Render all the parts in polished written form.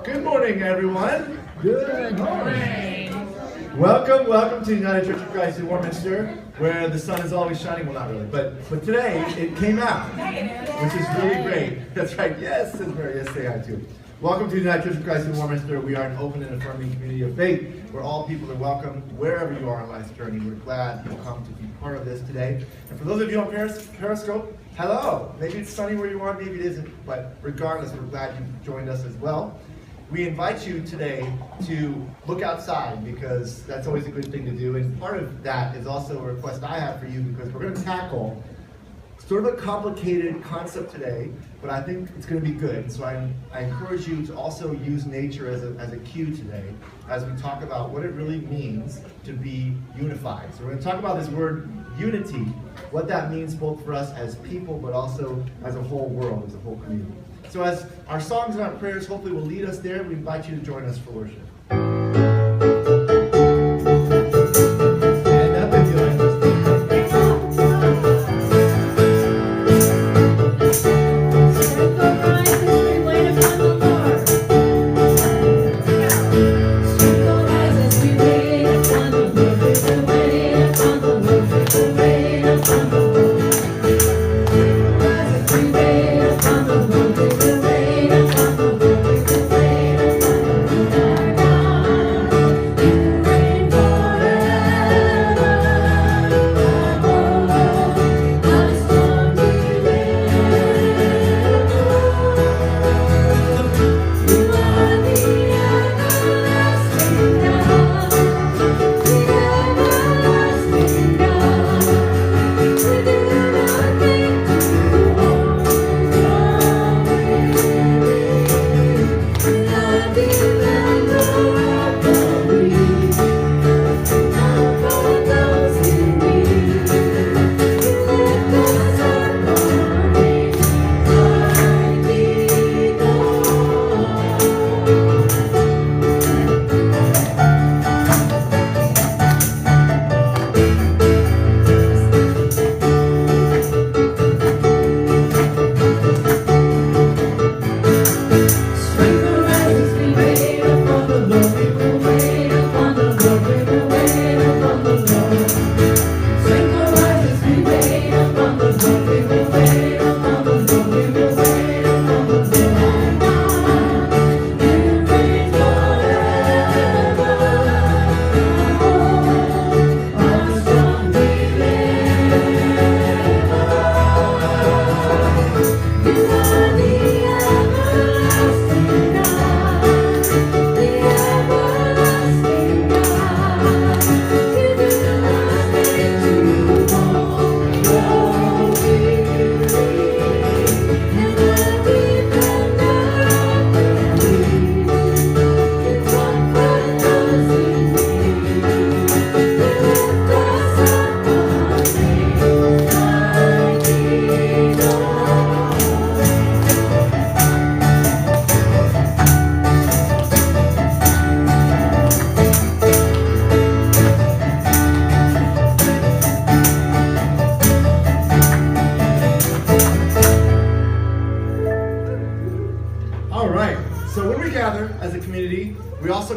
Good morning, everyone. Good morning. Welcome to the United Church of Christ in Warminster, where the sun is always shining. Well, not really, but today it came out, which is really great. That's right. Yes, says Mary. Yes, say hi too. Welcome to the United Church of Christ in Warminster. We are an open and affirming community of faith where all people are welcome wherever you are on life's journey. We're glad you've come to be part of this today. And for those of you on Periscope, hello. Maybe it's sunny where you are, maybe it isn't, but regardless, we're glad you joined us as well. We invite you today to look outside because that's always a good thing to do. And part of that is also a request I have for you because we're going to tackle sort of a complicated concept today, but I think it's going to be good. So I encourage you to also use nature as a cue today as we talk about what it really means to be unified. So we're going to talk about this word unity, what that means both for us as people, but also as a whole world, as a whole community. So as our songs and our prayers hopefully will lead us there, we invite you to join us for worship.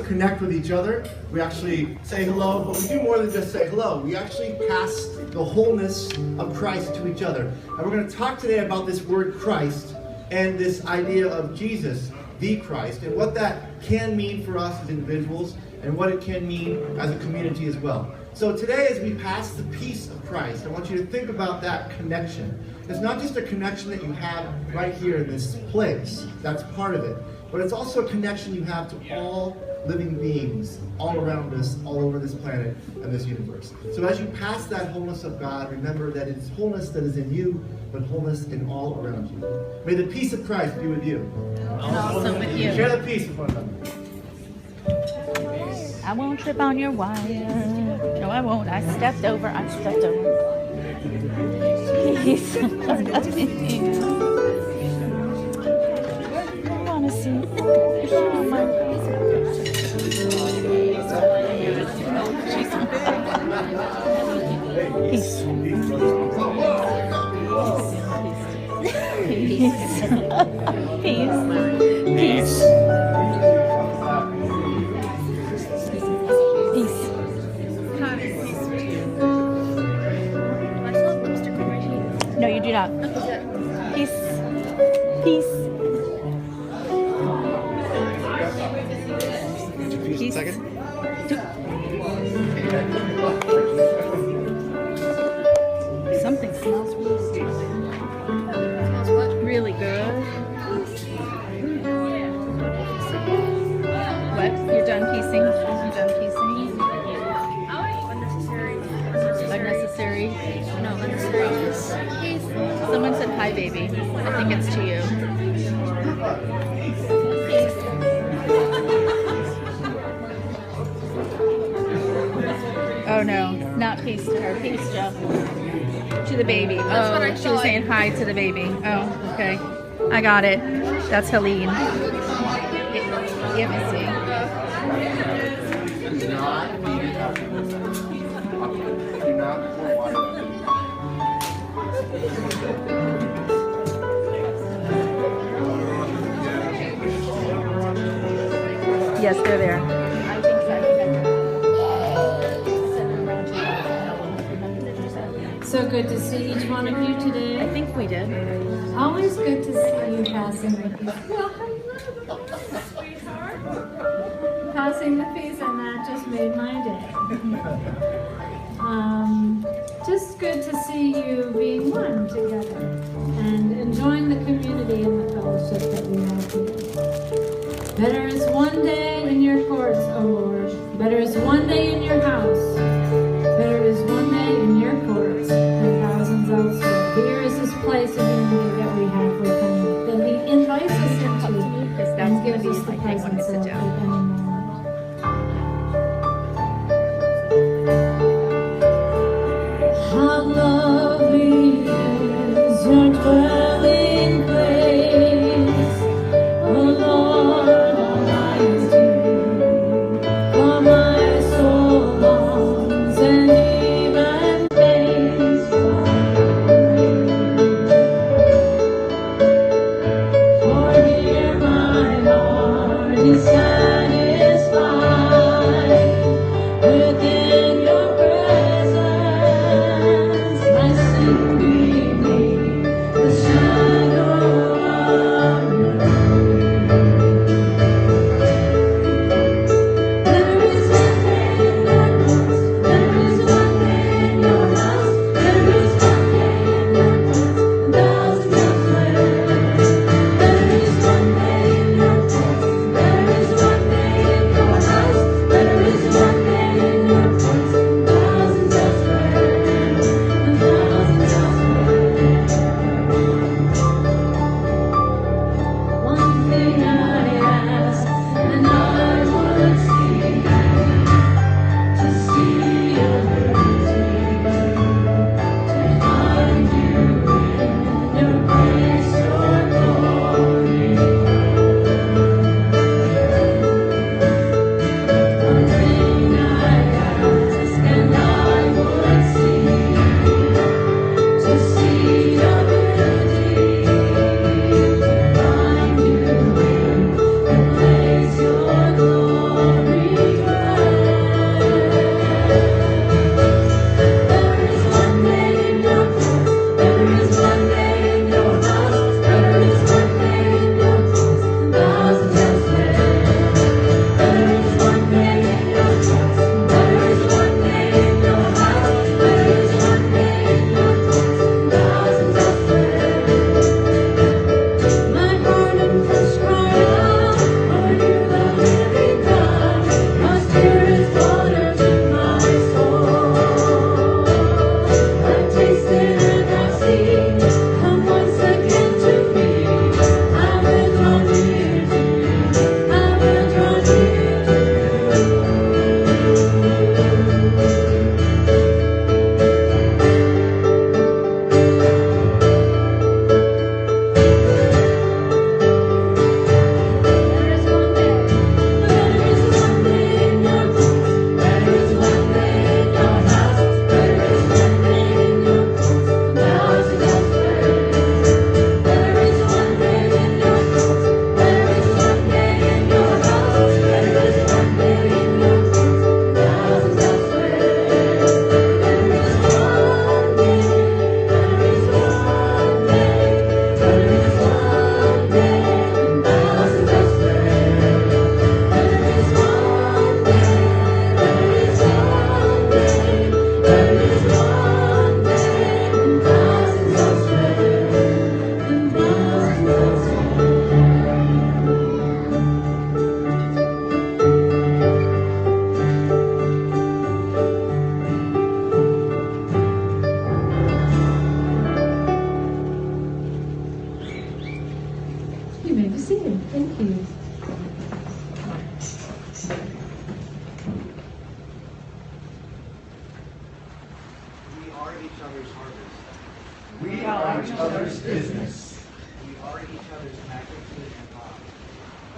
Connect with each other. We actually say hello, but we do more than just say hello. We actually pass the wholeness of Christ to each other. And we're going to talk today about this word Christ and this idea of Jesus, the Christ, and what that can mean for us as individuals and what it can mean as a community as well. So today, as we pass the peace of Christ, I want you to think about that connection. It's not just a connection that you have right here in this place. That's part of it. But it's also a connection you have to all living beings all around us, all over this planet and this universe. So as you pass that wholeness of God, remember that it's wholeness that is in you, but wholeness in all around you. May the peace of Christ be with you. And also with you. Share the peace with one another. I won't trip on your wire. No, I won't. I stepped over. Peace. I want to see. Peace. Peace. Peace. Peace. second? Something smells really good. What? You're done piecing? You're done piecing? Unnecessary? No, unnecessary. Someone said hi, baby. I think it's to you. Oh no, not peace to her. Peace, Jeff. To the baby. That's what I She was thought. saying hi to the baby. Oh, okay. I got it. That's Helene. Let me see. Do not feed it after this. Do not pour water. Yes, they're there. So good to see each one of you I today. think we did. Always good to see you passing the peace. Well, passing the peace, and that just made my day. Just good to see you being one together and enjoying the community and the fellowship that we have here. Better is one day in your courts, O Lord. Better is one day in your house. Better is one day in your courts than thousands elsewhere. Here is this place of unity that we have with Him, that He invites us into Because that's and going gives to be us the my thing when I presence sit of down. any moment. How lovely is your dwelling place, O Lord Almighty. For my soul longs and even faints for here my heart is satisfied.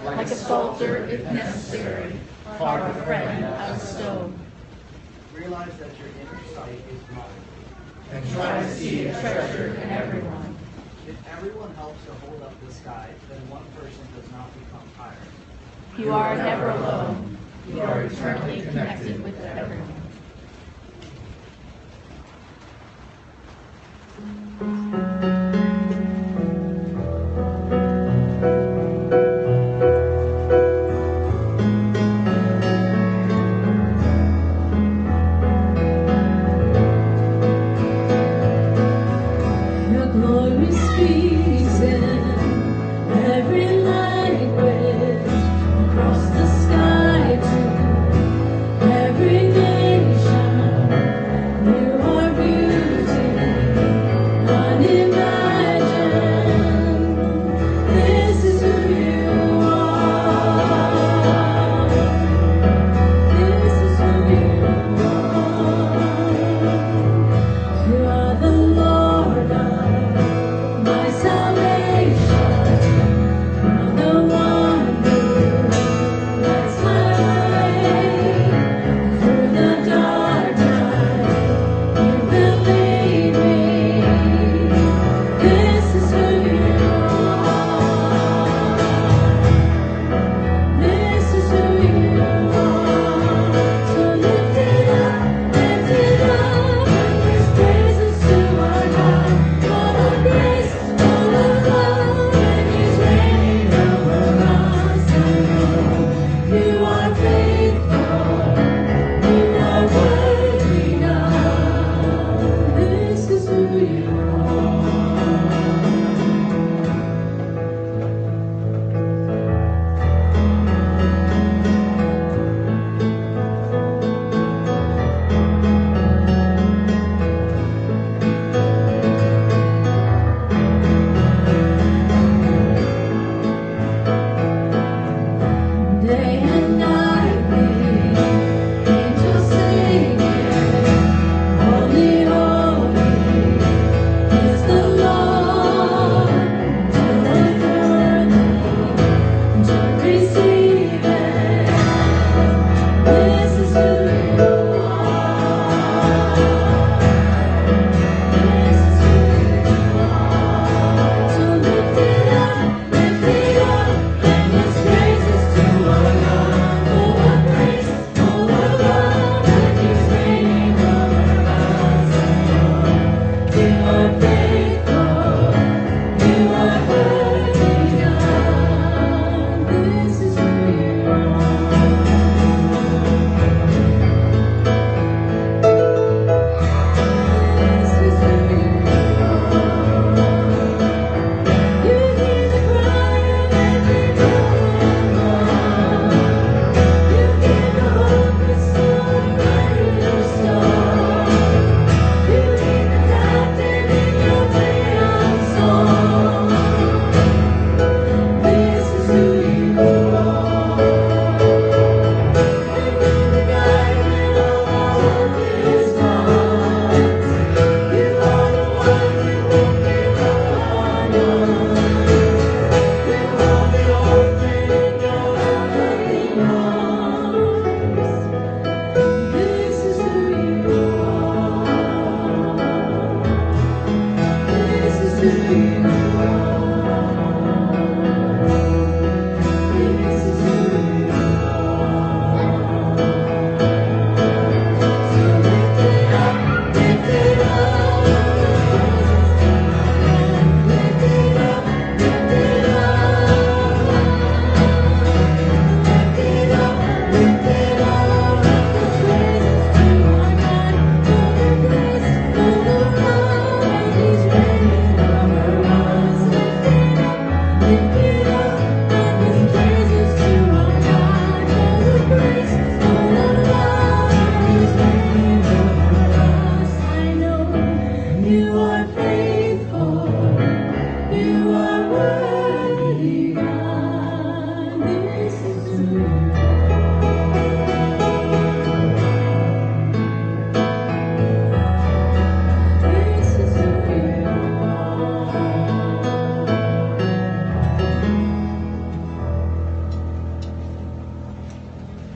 like a soldier if necessary, carve a friend out of stone. Realize that your inner sight is blind. And Try to see a treasure in everyone. If everyone helps to hold up the sky, then one person does not become tired. You are never alone. You are eternally connected with everyone. Your glory speaks in every language, across the sky to every nation.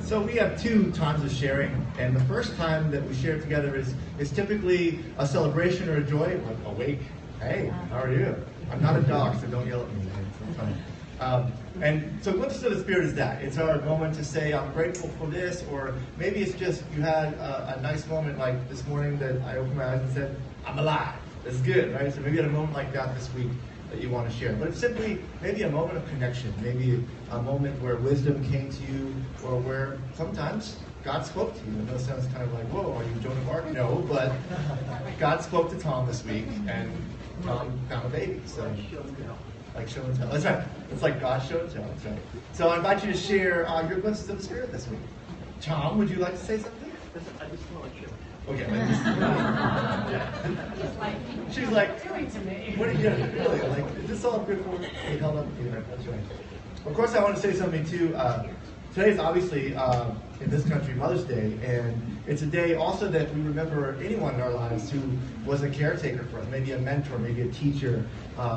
So we have two times of sharing, and the first time that we share together is typically a celebration or a joy. Like, awake, hey, how are you? I'm not a dog, so don't yell at me. It's not funny. And so Glimpses of the Spirit is that. It's our moment to say, I'm grateful for this, or maybe it's just you had a nice moment like this morning that I opened my eyes and said, I'm alive. That's good, right? So maybe you had a moment like that this week that you want to share. But it's simply maybe a moment of connection, maybe a moment where wisdom came to you, or where sometimes God spoke to you. And that sounds kind of like, whoa, are you Joan of Arc? No, but God spoke to Tom this week, and Tom found a baby. So, like show and tell. That's right. It's like God's show and tell. That's right. So I invite you to share your glimpses of the Spirit this week. Tom, would you like to say something? I just want to share. Okay. She's like, Doing to me. what are you doing? Really? Like, is this all good for me? Held up? Yeah, that's right. Of course, I want to say something too. Today is obviously in this country Mother's Day, and it's a day also that we remember anyone in our lives who was a caretaker for us, maybe a mentor, maybe a teacher,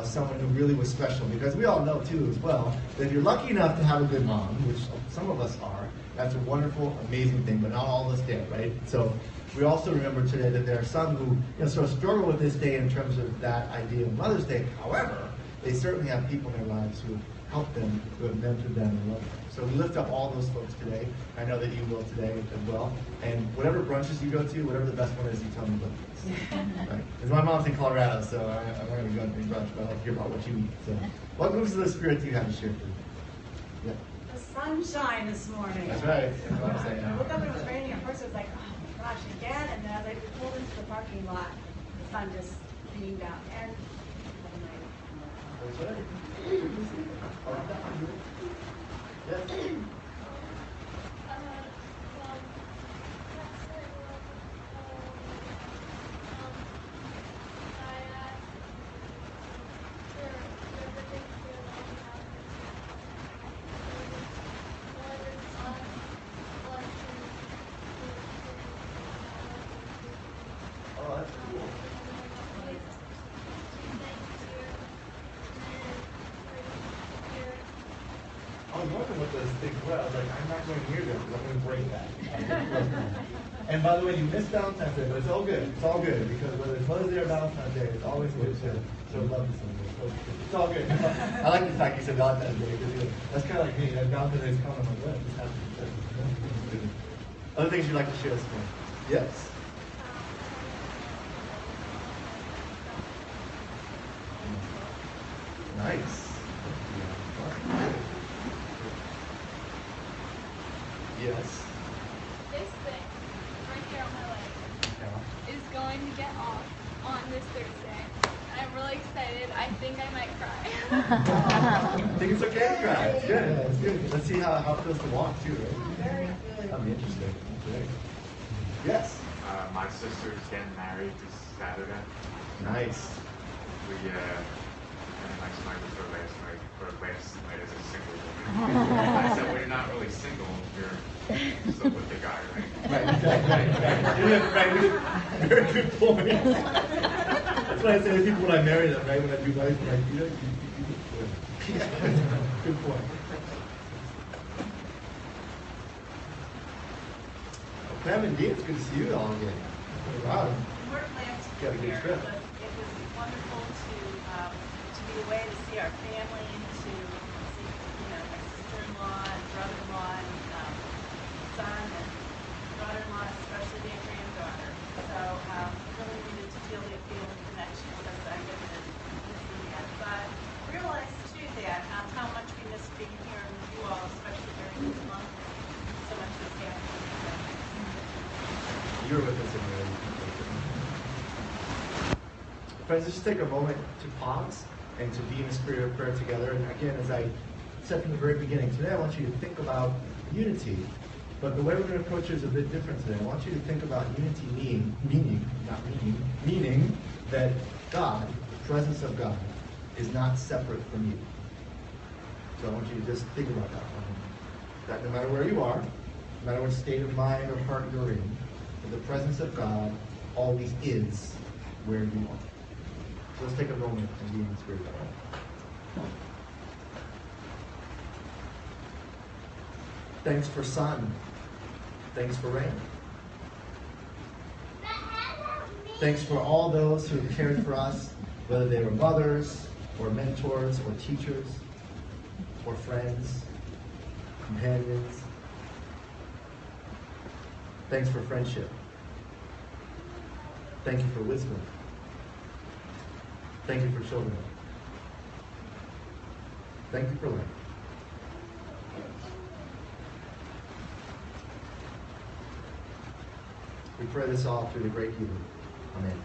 someone who really was special. Because we all know too, as well, that if you're lucky enough to have a good mom, which some of us are, that's a wonderful, amazing thing. But not all of us did, right? So we also remember today that there are some who sort of struggle with this day in terms of that idea of Mother's Day. However, they certainly have people in their lives who help them, who have mentored them and love them. So we lift up all those folks today. I know that you will today as well. And whatever brunches you go to, whatever the best one is, you tell me what it is. Right? Because my mom's in Colorado, so I'm not going to go to any brunch, but I'll hear about what you eat. So what glimpses of the Spirit do you have to share? Yeah. The sunshine this morning. That's right. That's what I'm saying. I woke up and it was raining. At first, I was like, oh my gosh, again. And then as I pulled into the parking lot, the sun just beamed down. And That's right. Yes. Oh, that's cool. I was wondering what those things were. I was like, I'm not going near them because I'm going to break that. And by the way, you missed Valentine's Day, but it's all good. It's all good because whether it's Mother's Day or Valentine's Day, it's always good to show love to somebody. So it's all good. I like the fact you said Valentine's Day because that's kind of like me. Valentine's Day is coming. I'm like, what? This has to be said. Other things you'd like to share this morning? Yes. Nice. Yes. This thing, right here on my leg, Yeah. is going to get off on this Thursday. I'm really excited. I think I might cry. I think it's okay to try. It's good. It's good. Let's see how it feels to walk too, right? very good. That'll be interesting. Great. Yes. My sister's getting married this Saturday. Nice. We had a nice night with her last night, or last night as a single woman. I said, well, you're not really single, you're still with the guy, right? Right. Right. Very good point. That's what I say to people when I marry them, right? When I do life, I'm like, you good point. Pam and Dean, it's good to see you all again. Wow. We're glad to You had a be good here. trip. It was wonderful to be away to see our family and to see, my sister-in-law and brother-in-law and son and daughter-in-law, especially their granddaughter. So really needed to feel the appeal and connection because I get to miss them yet. But realized too that how much we miss being here and with you all, especially during this month. So much is happening. You're with us anyway. Friends, let's just take a moment to pause and to be in the spirit of prayer together. And again, as I said from the very beginning, today I want you to think about unity. But the way we're going to approach it is a bit different today. I want you to think about unity meaning that God, the presence of God, is not separate from you. So I want you to just think about that for a moment. That no matter where you are, no matter what state of mind or heart you're in, the presence of God always is where you are. So let's take a moment and be in the spirit. Thanks for Son Thanks for rain. Thanks for all those who have cared for us, whether they were mothers, or mentors, or teachers, or friends, companions. Thanks for friendship. Thank you for wisdom. Thank you for children. Thank you for life. We pray this all through the great healer. Amen.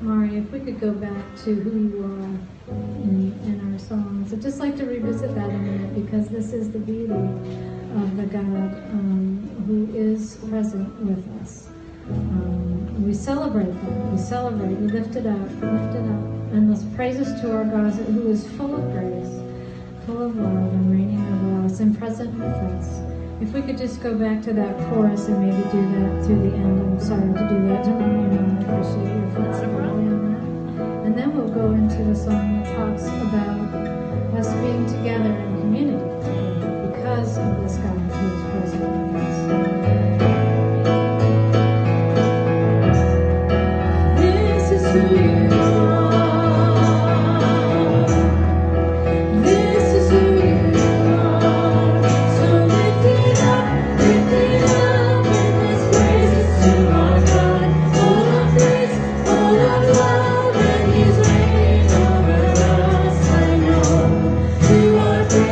Mari, if we could go back to who you are in our songs. I'd just like to revisit that a minute, because this is the beauty of the God who is present with us. We celebrate that. We celebrate. We lift it up. Lift it up. And those praises to our God who is full of grace, full of love, and reigning over us and present with us. If we could just go back to that chorus and maybe do that through the end. I'm sorry to do that. I appreciate your flexibility on that. And then we'll go into a song that talks about us being together in community because of this God who is present with us. This is who you are. This is who you are. So lift it up in this praises to our God. Full of grace, full of love, and He's reigning over us. I know you are.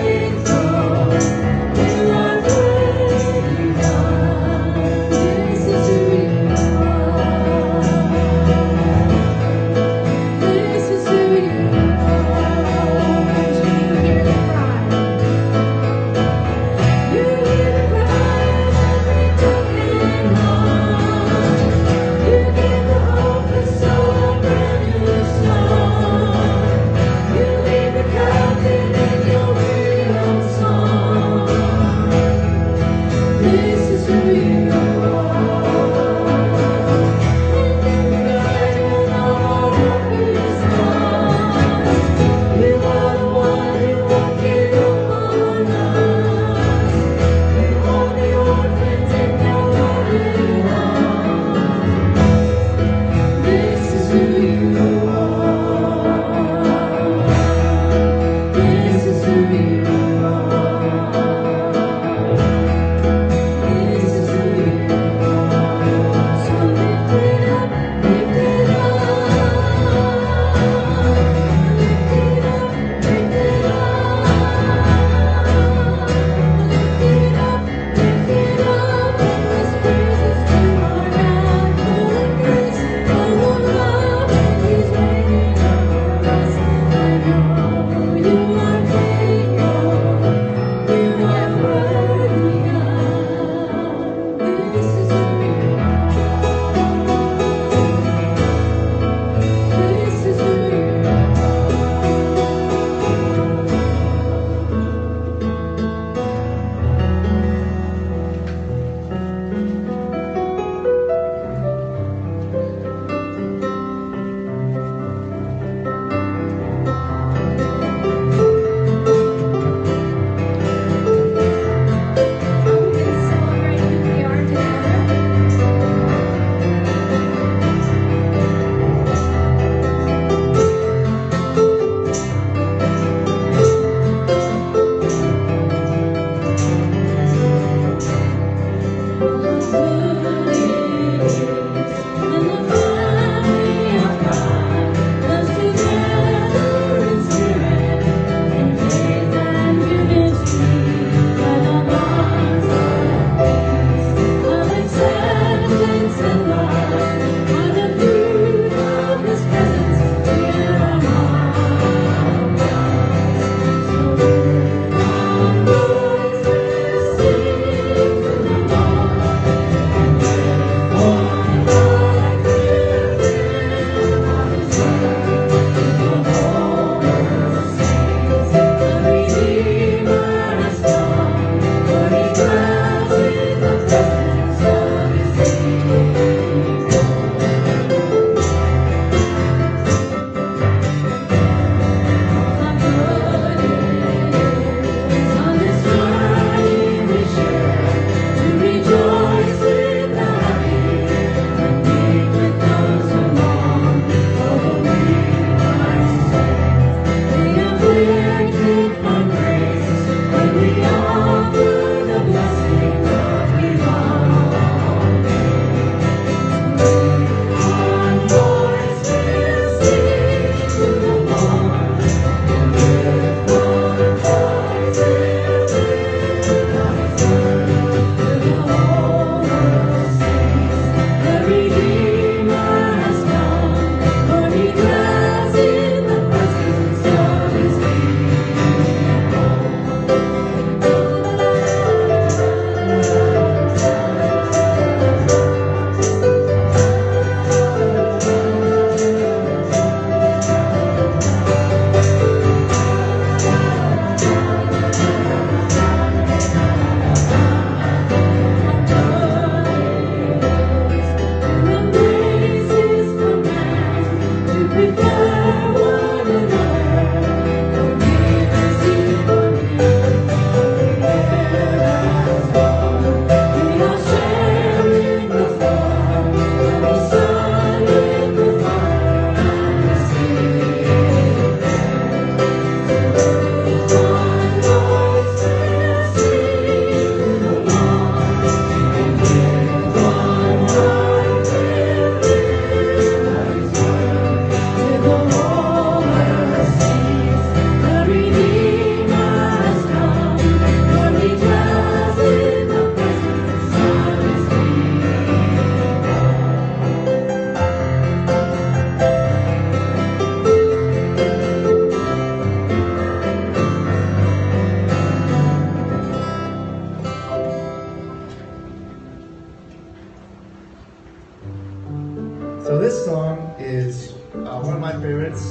favorites.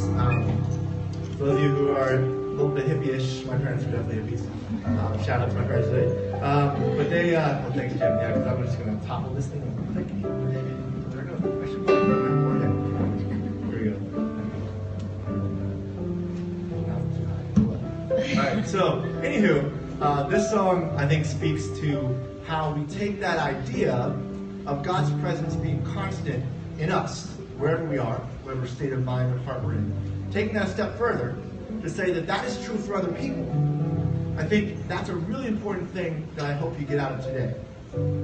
For those of you who are a little bit hippie-ish, my parents are definitely hippies. Shout out to my parents today. But they, well, thanks, Jim. Yeah, because I'm just going to topple this thing. There we go. I should put it on my forehead. Here we go. All right. So, anywho, this song I think speaks to how we take that idea of God's presence being constant in us, wherever we are, whatever state of mind or heart we're in. Taking that a step further to say that that is true for other people. I think that's a really important thing that I hope you get out of today.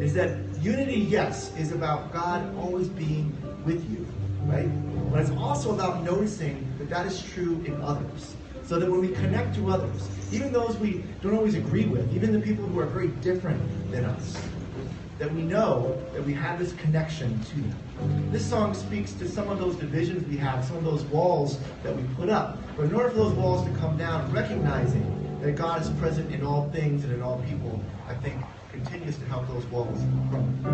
Is that unity, yes, is about God always being with you, right? But it's also about noticing that that is true in others. So that when we connect to others, even those we don't always agree with, even the people who are very different than us, that we know that we have this connection to them. This song speaks to some of those divisions we have, some of those walls that we put up. But in order for those walls to come down, recognizing that God is present in all things and in all people, I think continues to help those walls crumble.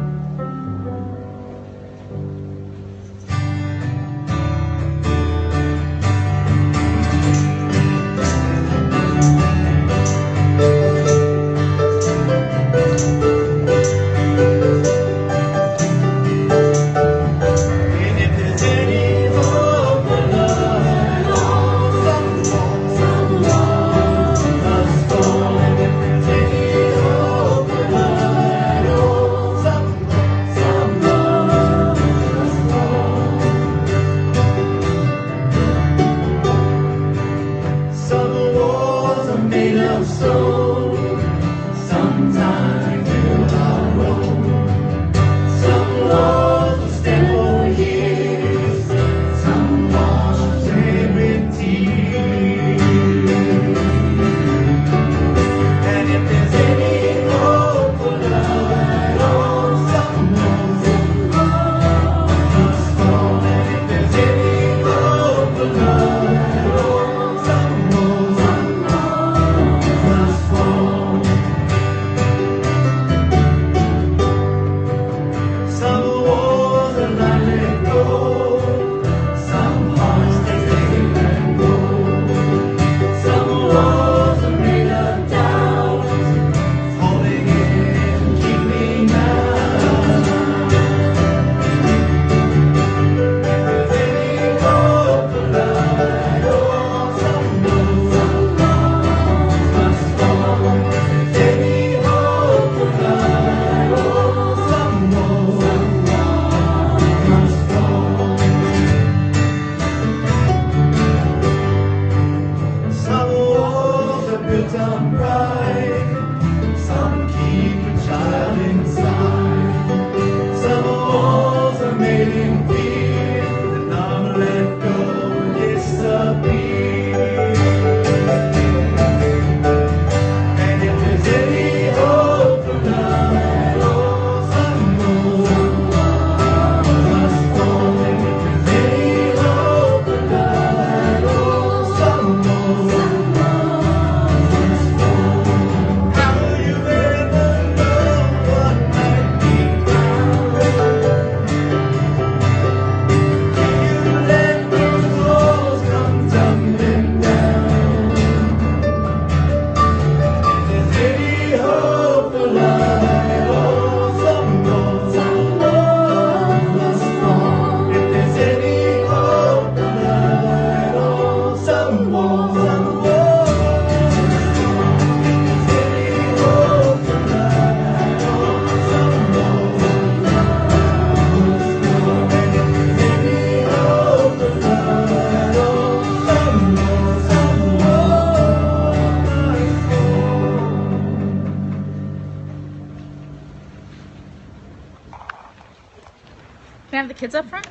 Can I have the kids up front?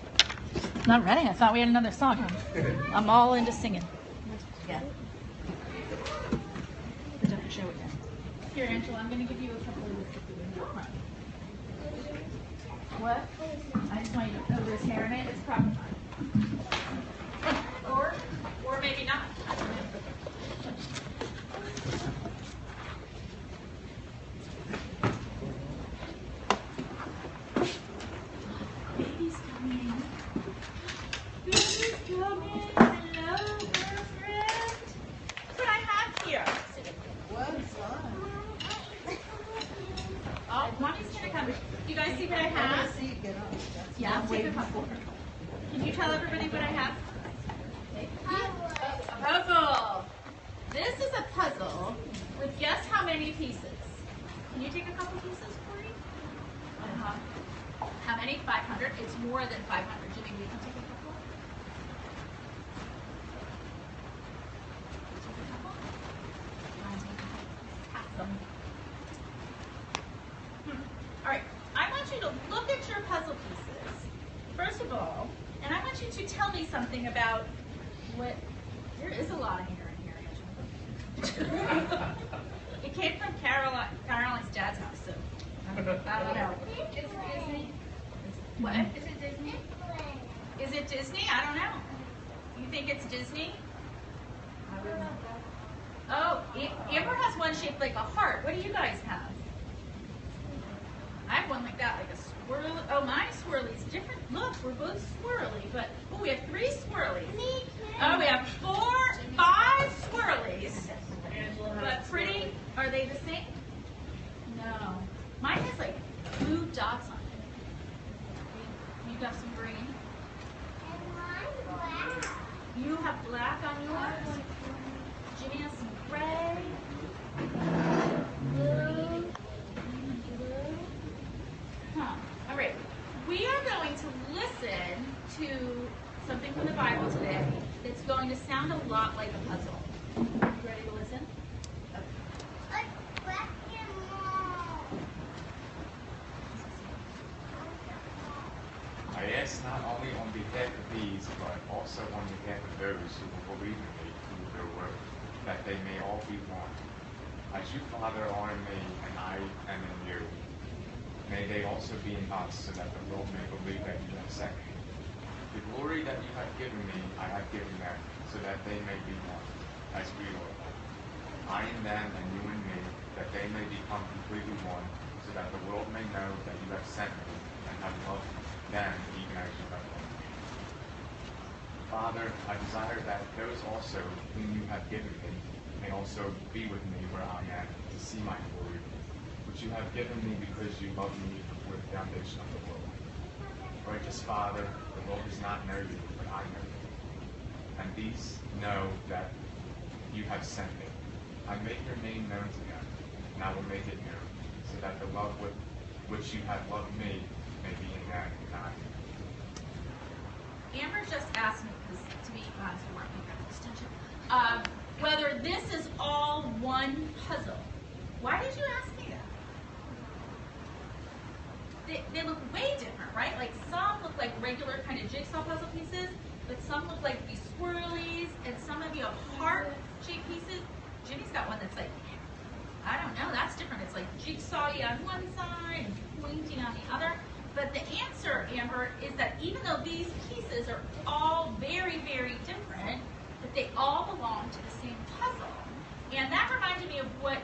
Not ready. I thought we had another song. I'm all into singing. Yeah. Show it then. Here, Angela, I'm going to give you a couple of this. What? I just want you to know there's hair in it. It's probably fine. Or maybe not. Baby's coming. Baby's coming. Oh, mommy's gonna come. You guys see what I have? Yeah, take a couple. Can you tell everybody what I have? A puzzle. This is a puzzle with guess how many pieces? Can you take a couple pieces, Corey? How many? 500. It's more than 500. Jimmy, we can take a couple. Awesome. All right, I want you to look at your puzzle pieces, first of all, and I want you to tell me something about what, there is a lot of hair in here, Angela. It came from Caroline's dad's house, so I don't know. Is it Disney? What? Is it Disney? Is it Disney? I don't know. You think it's Disney? Oh, Amber has one shaped like a heart. What do you guys have? I have one like that, like a swirl. Oh, my swirly's different. Look, we're both swirly, but oh, we have 3 swirlies. Oh, we have 5 swirlies. But pretty. Are they the same? No. Mine has like blue dots on it. You got some green. You have black on yours. Jimmy has some gray. Blue. Huh. All right. We are going to listen to something from the Bible today that's going to sound a lot like a puzzle. You ready to listen? I ask not only on behalf of these, but also on behalf of those who will believe in me through their word, that they may all be one. As you, Father, are in me, and I am in you, may they also be in us, so that the world may believe that you have sent me. The glory that you have given me, I have given them, so that they may be one, as we are one. I in them, and you in me, that they may become completely one, so that the world may know that you have sent me, and have loved them even as you have loved me. Father, I desire that those also whom you have given me may also be with me where I am, to see my glory, which you have given me because you loved me before the foundation of the world. Righteous Father, the world does not know you, but I know you. And these know that you have sent me. I make your name known to them, and I will make it known, so that the love with which you have loved me may be in them and I in you. Amber just asked me, to be honest, we weren't making that extension, whether this is all one puzzle. Why did you ask me that? They look way different, right? Like some look like regular kind of jigsaw puzzle pieces, but some look like these swirlies, and some of you have heart-shaped pieces. Jimmy's got one that's like, I don't know, that's different. It's like jigsaw-y on one side and pointy on the other. But the answer, Amber, is that even though these pieces are all very, very different, that they all belong to the same puzzle. And that reminded me of what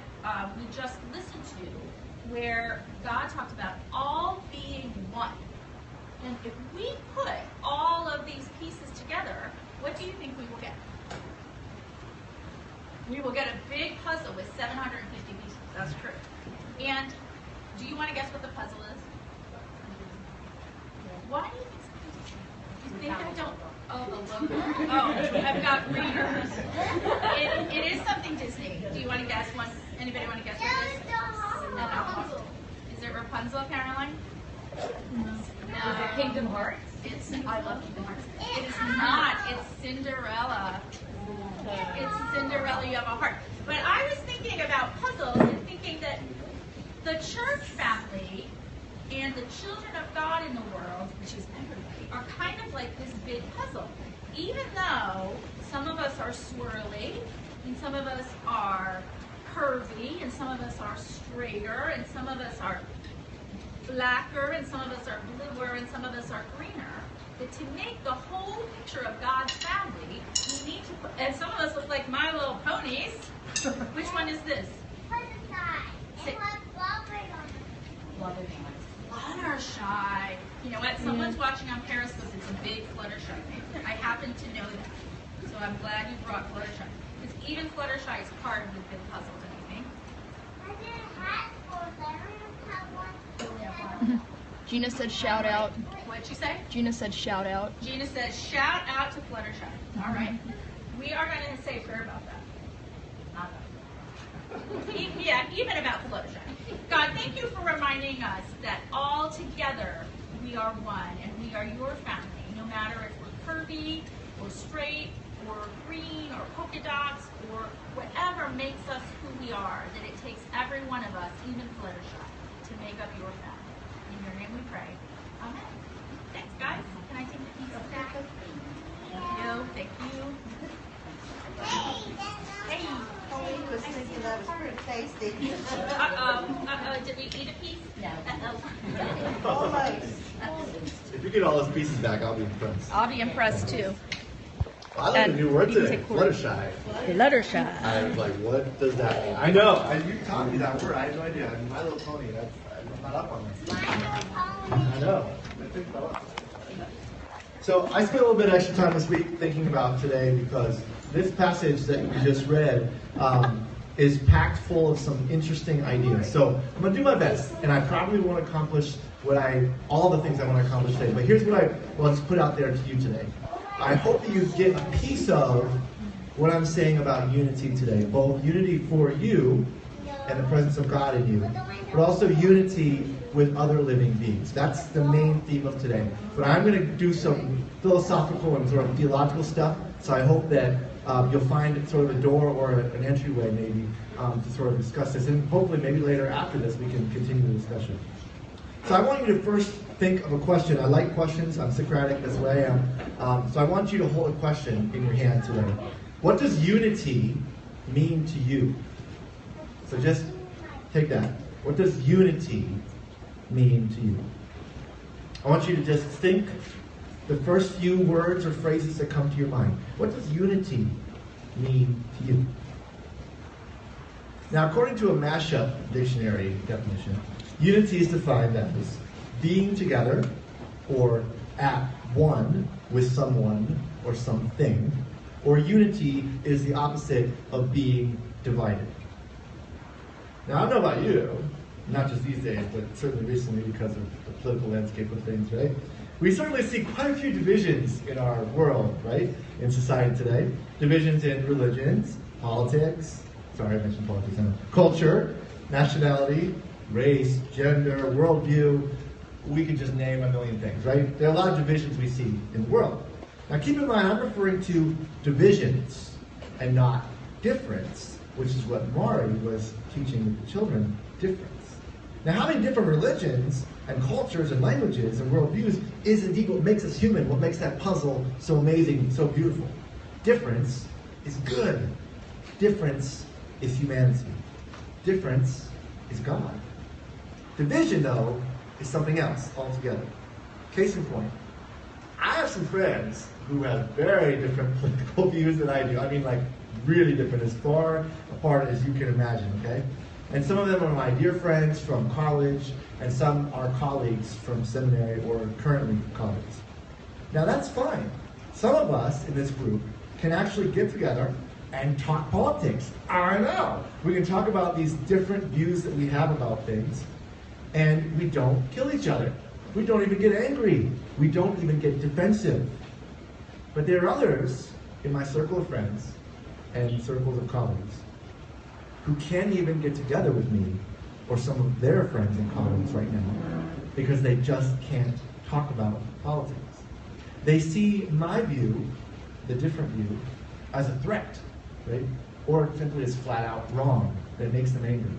we just listened to, where God talked about all being one. And if we put all of these pieces together, what do you think we will get? We will get a big puzzle with 750 pieces. That's true. And do you want to guess what the puzzle is? Why do you think so? Do you think I don't? Oh, the logo. Oh, I've got readers. It is something Disney. Do you want to guess one? Anybody want to guess what it is? Rapunzel. Is it Rapunzel, Caroline? No. Is it Kingdom Hearts? I love Kingdom Hearts. It is not. It's Cinderella. It's Cinderella, you have a heart. But I was thinking about puzzles and thinking that the church family and the children of God in the world, which is everybody, are kind of like this big puzzle. Even though some of us are swirly, and some of us are curvy, and some of us are straighter, and some of us are blacker, and some of us are bluer, and some of us are greener, that to make the whole picture of God's family, we need to put, and some of us look like My Little Ponies. Which one is this? Fluttershy. You know what? Someone's watching on Periscope. It's a big Fluttershy. I happen to know that. So I'm glad you brought Fluttershy. Because even Fluttershy is part of the big puzzle, don't you think? Gina said shout out. What'd she say? Gina said shout out. Gina says, shout out to Fluttershy. All right. We are going to say a prayer about that. Not that. Yeah, even about Fluttershy. God, thank you for reminding us that all together we are one and we are your family, no matter if we're curvy or straight or green or polka dots or whatever makes us who we are, that it takes every one of us, even Fluttershy, to make up your family. In your name we pray. Amen. Thanks, guys. Can I take the pizza back? Thank you. Thank you. Hey. Colleen was thinking that was pretty tasty. Did we eat a piece? No. Almost. If you get all those pieces back, I'll be impressed. I'll be impressed too. I learned a new word today, Fluttershy. Fluttershy. I was like, what does that mean? I know. You taught me that word. I had no idea. I mean, My Little Pony. I'm not up on this. I know. So I spent a little bit of extra time this week thinking about today because this passage that you just read is packed full of some interesting ideas. So I'm going to do my best, and I probably won't accomplish all the things I want to accomplish today. But here's what I want to put out there to you today. I hope that you get a piece of what I'm saying about unity today, both unity for you and the presence of God in you, but also unity with other living beings. That's the main theme of today. But I'm going to do some philosophical and sort of theological stuff, so I hope that you'll find sort of a door or an entryway maybe to sort of discuss this, and hopefully maybe later after this we can continue the discussion. So I want you to first think of a question. I like questions. I'm Socratic, that's the way I am. So I want you to hold a question in your hand today. What does unity mean to you? So just take that. What does unity mean to you? I want you to just think the first few words or phrases that come to your mind. What does unity mean to you? Now, according to a mashup dictionary definition, unity is defined as being together or at one with someone or something, or unity is the opposite of being divided. Now, I don't know about you, not just these days, but certainly recently because of the political landscape of things, right? We certainly see quite a few divisions in our world, right? In society today. Divisions in religions, politics, sorry I mentioned politics, culture, nationality, race, gender, worldview. We could just name a million things, right? There are a lot of divisions we see in the world. Now keep in mind, I'm referring to divisions and not difference, which is what Mari was teaching the children, difference. Now having different religions and cultures and languages and worldviews is indeed what makes us human, what makes that puzzle so amazing, so beautiful. Difference is good. Difference is humanity. Difference is God. Division, though, is something else altogether. Case in point, I have some friends who have very different political views than I do. I mean, like, really different, as far apart as you can imagine, okay? And some of them are my dear friends from college, and some are colleagues from seminary or currently colleagues. Now, that's fine. Some of us in this group can actually get together and talk politics. I know. We can talk about these different views that we have about things, and we don't kill each other. We don't even get angry. We don't even get defensive. But there are others in my circle of friends and circles of colleagues who can't even get together with me or some of their friends and colleagues right now because they just can't talk about politics. They see my view, the different view, as a threat, right? Or simply as flat out wrong that makes them angry.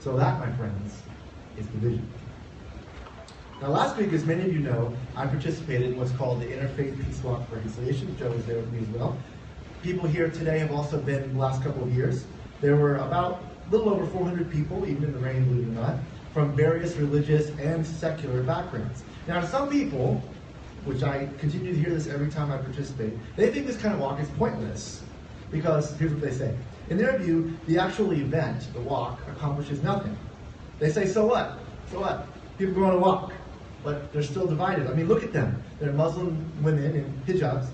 So that, my friends, is division. Now last week, as many of you know, I participated in what's called the Interfaith Peace Walk for Reconciliation. Joe was there with me as well. People here today have also been in the last couple of years. There were about a little over 400 people, even in the rain, believe it or not, from various religious and secular backgrounds. Now to some people, which I continue to hear this every time I participate, they think this kind of walk is pointless. Because here's what they say. In their view, the actual event, the walk, accomplishes nothing. They say, so what? So what? People go on a walk, but they're still divided. I mean, look at them. They're Muslim women in hijabs.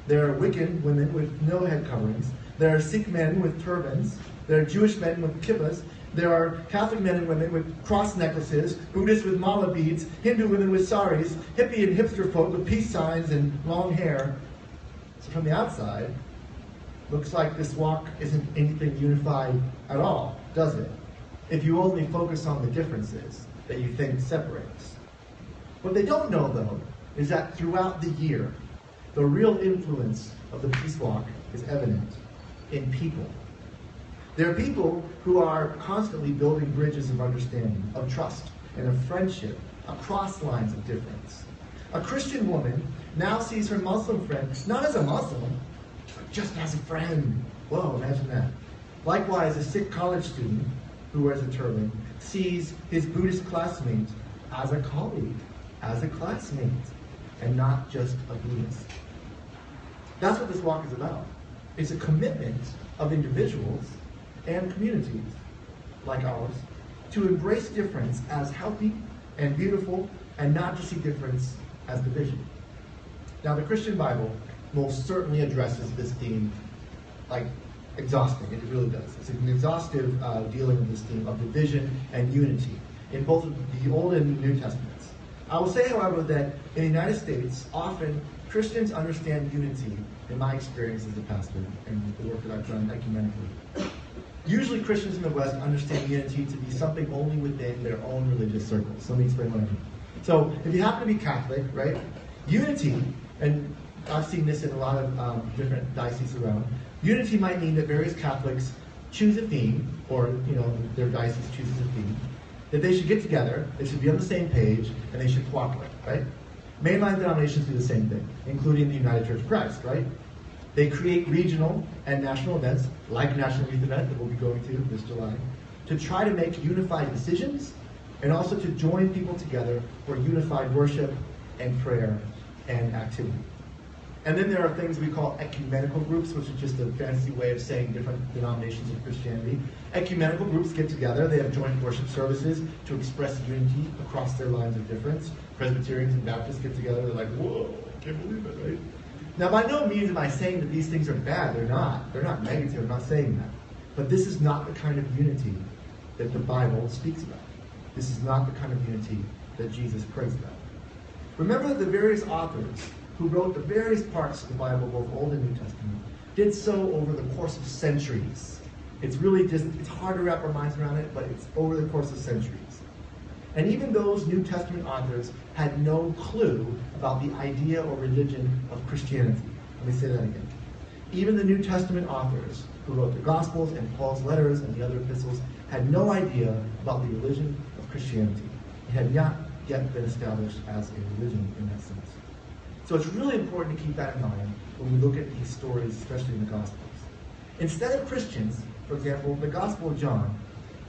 There are Wiccan women with no head coverings. There are Sikh men with turbans. There are Jewish men with kippahs. There are Catholic men and women with cross necklaces, Buddhists with mala beads, Hindu women with saris, hippie and hipster folk with peace signs and long hair. So from the outside, looks like this walk isn't anything unified at all, does it? If you only focus on the differences that you think separates. What they don't know, though, is that throughout the year, the real influence of the peace walk is evident in people. There are people who are constantly building bridges of understanding, of trust, and of friendship across lines of difference. A Christian woman now sees her Muslim friend not as a Muslim, but just as a friend. Whoa, imagine that. Likewise, a Sikh college student who wears a turban sees his Buddhist classmate as a colleague, as a classmate, and not just a Buddhist. That's what this walk is about. It's a commitment of individuals and communities like ours to embrace difference as healthy and beautiful and not to see difference as division. Now, the Christian Bible most certainly addresses this theme like exhausting. It really does. It's an exhaustive dealing with this theme of division and unity in both the Old and New Testaments. I will say, however, that in the United States, often Christians understand unity, in my experience as a pastor and the work that I've done ecumenically. Usually Christians in the West understand unity to be something only within their own religious circles. Let me explain what I mean. So if you happen to be Catholic, right, unity, and I've seen this in a lot of different dioceses around, unity might mean that various Catholics choose a theme, or their diocese chooses a theme, that they should get together, they should be on the same page, and they should cooperate, right? Mainline denominations do the same thing, including the United Church of Christ, right? They create regional and national events, like National Youth Event that we'll be going to this July, to try to make unified decisions, and also to join people together for unified worship and prayer and activity. And then there are things we call ecumenical groups, which is just a fancy way of saying different denominations of Christianity. Ecumenical groups get together, they have joint worship services to express unity across their lines of difference. Presbyterians and Baptists get together, they're like, whoa, I can't believe it, right? Now, by no means am I saying that these things are bad. They're not. They're not negative. I'm not saying that. But this is not the kind of unity that the Bible speaks about. This is not the kind of unity that Jesus prays about. Remember that the various authors who wrote the various parts of the Bible, both Old and New Testament, did so over the course of centuries. It's really just, it's hard to wrap our minds around it, but it's over the course of centuries. And even those New Testament authors had no clue about the idea or religion of Christianity. Let me say that again. Even the New Testament authors who wrote the Gospels and Paul's letters and the other epistles had no idea about the religion of Christianity. It had not yet been established as a religion in that sense. So it's really important to keep that in mind when we look at these stories, especially in the Gospels. Instead of Christians, for example, the Gospel of John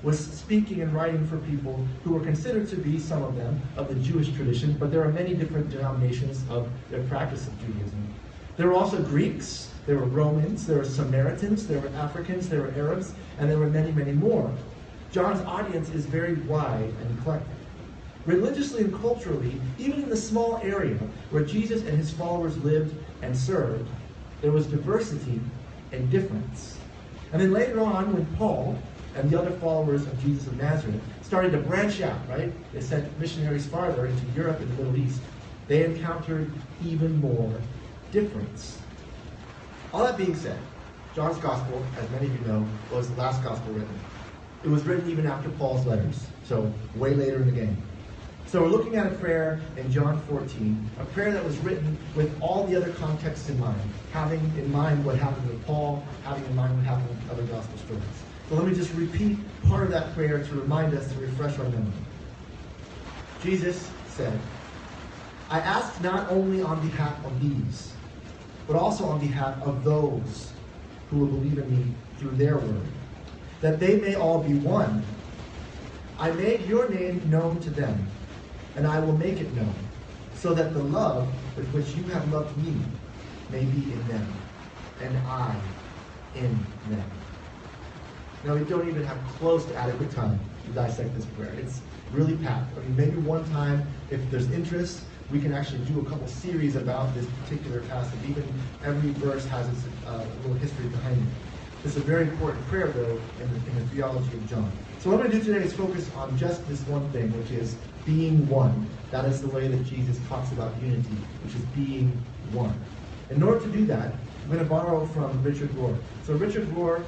was speaking and writing for people who were considered to be, some of them, of the Jewish tradition, but there are many different denominations of their practice of Judaism. There were also Greeks, there were Romans, there were Samaritans, there were Africans, there were Arabs, and there were many, many more. John's audience is very wide and eclectic. Religiously and culturally, even in the small area where Jesus and his followers lived and served, there was diversity and difference. And then later on, when Paul and the other followers of Jesus of Nazareth started to branch out, right? They sent missionaries farther into Europe and the Middle East. They encountered even more difference. All that being said, John's Gospel, as many of you know, was the last Gospel written. It was written even after Paul's letters, so way later in the game. So we're looking at a prayer in John 14, a prayer that was written with all the other contexts in mind, having in mind what happened with Paul, having in mind what happened with other Gospel stories. So let me just repeat part of that prayer to remind us, to refresh our memory. Jesus said, I ask not only on behalf of these, but also on behalf of those who will believe in me through their word, that they may all be one. I made your name known to them, and I will make it known, so that the love with which you have loved me may be in them, and I in them. Now, we don't even have close to adequate time to dissect this prayer. It's really packed. I mean, maybe one time, if there's interest, we can actually do a couple series about this particular passage. Even every verse has its little history behind it. It's a very important prayer, though, in the theology of John. So what I'm going to do today is focus on just this one thing, which is being one. That is the way that Jesus talks about unity, which is being one. In order to do that, I'm going to borrow from Richard Rohr. So Richard Rohr,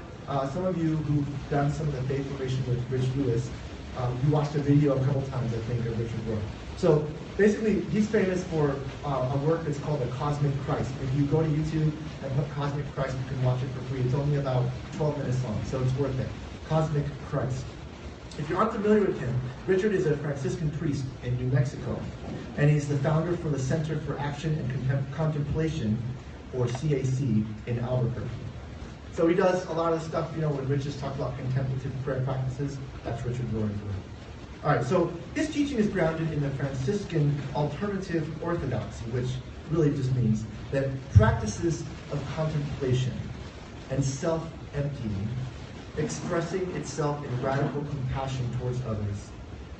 some of you who've done some of the faith formation with Rich Lewis, you watched a video a couple times, I think, of Richard Rohr. So basically, he's famous for a work that's called The Cosmic Christ. If you go to YouTube and put Cosmic Christ, you can watch it for free. It's only about 12 minutes long, so it's worth it. Cosmic Christ. If you're unfamiliar with him, Richard is a Franciscan priest in New Mexico, and he's the founder for the Center for Action and Contemplation, or CAC, in Albuquerque. So he does a lot of stuff, when Rich just talked about contemplative prayer practices, that's Richard Rohr's work. All right, so his teaching is grounded in the Franciscan alternative orthodoxy, which really just means that practices of contemplation and self-emptying, expressing itself in radical compassion towards others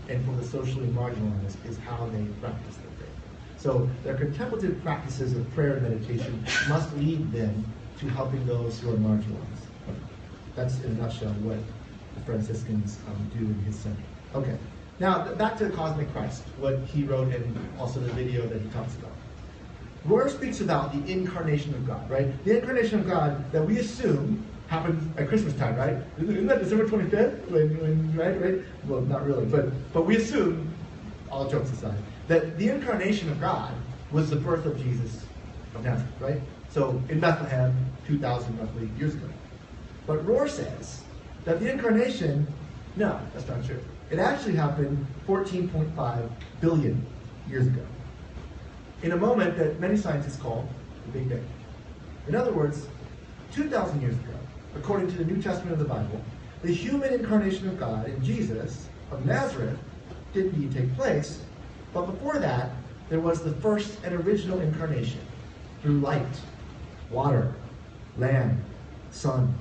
and for the socially marginalized, is how they practice their faith. So their contemplative practices of prayer and meditation must lead them to helping those who are marginalized. That's, in a nutshell, what the Franciscans do in his center. Okay, now back to Cosmic Christ, what he wrote and also the video that he talks about. Rohr speaks about the incarnation of God, right? The incarnation of God that we assume happened at Christmas time, right? Isn't that December 25th? Right? Well, not really, but we assume, all jokes aside, that the incarnation of God was the birth of Jesus of Nazareth, right? So in Bethlehem, 2,000 roughly years ago. But Rohr says that the incarnation, no, that's not true. It actually happened 14.5 billion years ago, in a moment that many scientists call the Big Bang. In other words, 2,000 years ago, according to the New Testament of the Bible, the human incarnation of God in Jesus of Nazareth did indeed take place, but before that, there was the first and original incarnation through light, water, land, sun,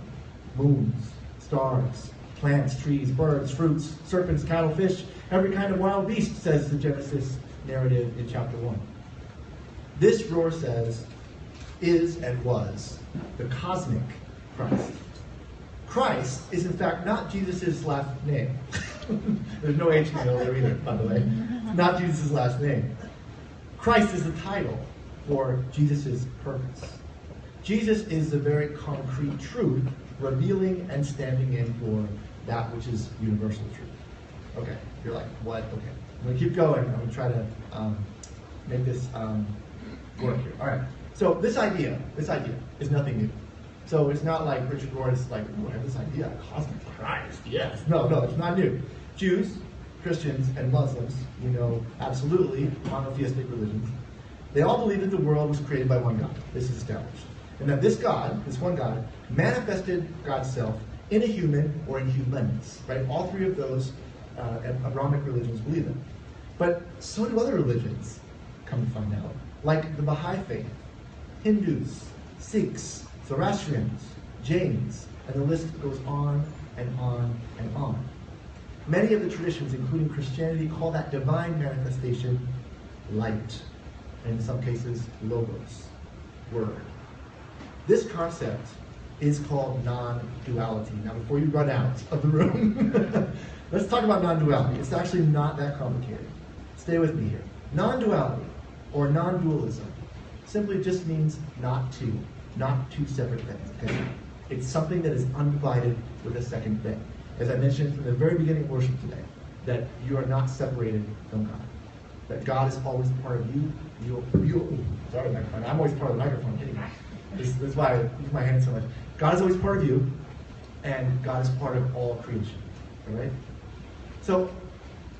moons, stars, plants, trees, birds, fruits, serpents, cattle, fish, every kind of wild beast, says the Genesis narrative in chapter 1. This, Rohr says, is and was the cosmic Christ. Christ is in fact not Jesus' last name. There's no H in the middle there either, by the way. It's not Jesus' last name. Christ is the title for Jesus' purpose. Jesus is the very concrete truth, revealing and standing in for that which is universal truth. Okay, you're like, what? Okay, I'm going to keep going. I'm going to try to make this work here. All right, so this idea is nothing new. So it's not like Richard Rohr is like, oh, I have this idea, cosmic Christ, yes. No, it's not new. Jews, Christians, and Muslims, absolutely monotheistic religions, they all believe that the world was created by one God. This is established. And that this God, this one God, manifested God's self in a human or in humans, right? All three of those Abrahamic religions believe in. But so do other religions, come to find out, like the Baha'i faith, Hindus, Sikhs, Zoroastrians, Jains, and the list goes on and on and on. Many of the traditions, including Christianity, call that divine manifestation light, and in some cases, logos, word. This concept is called non-duality. Now, before you run out of the room, let's talk about non-duality. It's actually not that complicated. Stay with me here. Non-duality, or non-dualism, simply just means not two separate things, okay? It's something that is undivided with a second thing. As I mentioned from the very beginning of worship today, that you are not separated from God. That God is always part of you. Sorry, microphone. I'm always part of the microphone. This is why I use my hand so much. God is always part of you, and God is part of all creation. All right? So,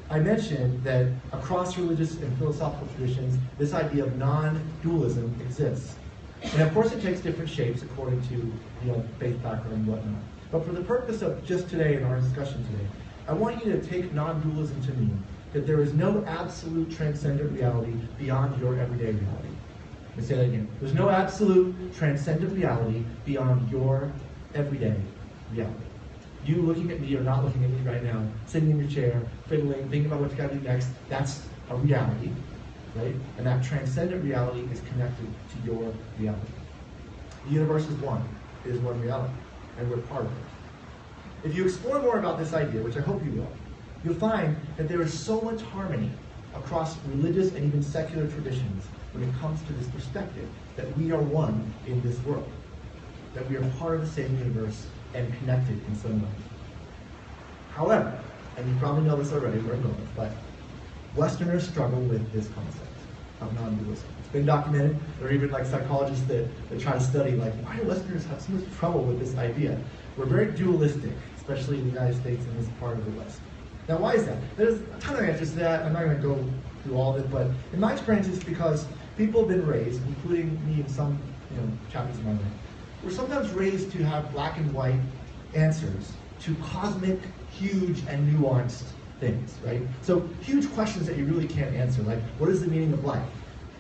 I mentioned that across religious and philosophical traditions, this idea of non-dualism exists. And of course it takes different shapes according to faith background and whatnot. But for the purpose of just today and our discussion today, I want you to take non-dualism to mean that there is no absolute transcendent reality beyond your everyday reality. Let me say that again. There's no absolute transcendent reality beyond your everyday reality. You looking at me or not looking at me right now, sitting in your chair, fiddling, thinking about what you got to do next, that's a reality, right? And that transcendent reality is connected to your reality. The universe is one reality, and we're part of it. if you explore more about this idea, which I hope you will, you'll find that there is so much harmony across religious and even secular traditions when it comes to this perspective that we are one in this world, that we are part of the same universe and connected in some way. However, and you probably know this already, where I'm going, but Westerners struggle with this concept of non-dualism. It's been documented. There are even like psychologists that try to study like, why do Westerners have so much trouble with this idea? We're very dualistic, especially in the United States and this part of the West. Now, why is that? There's a ton of answers to that. I'm not going to go through all of it, but in my experience, it's because people have been raised, including me in some chapters of my life, we're sometimes raised to have black and white answers to cosmic, huge, and nuanced things, right? So huge questions that you really can't answer, like what is the meaning of life,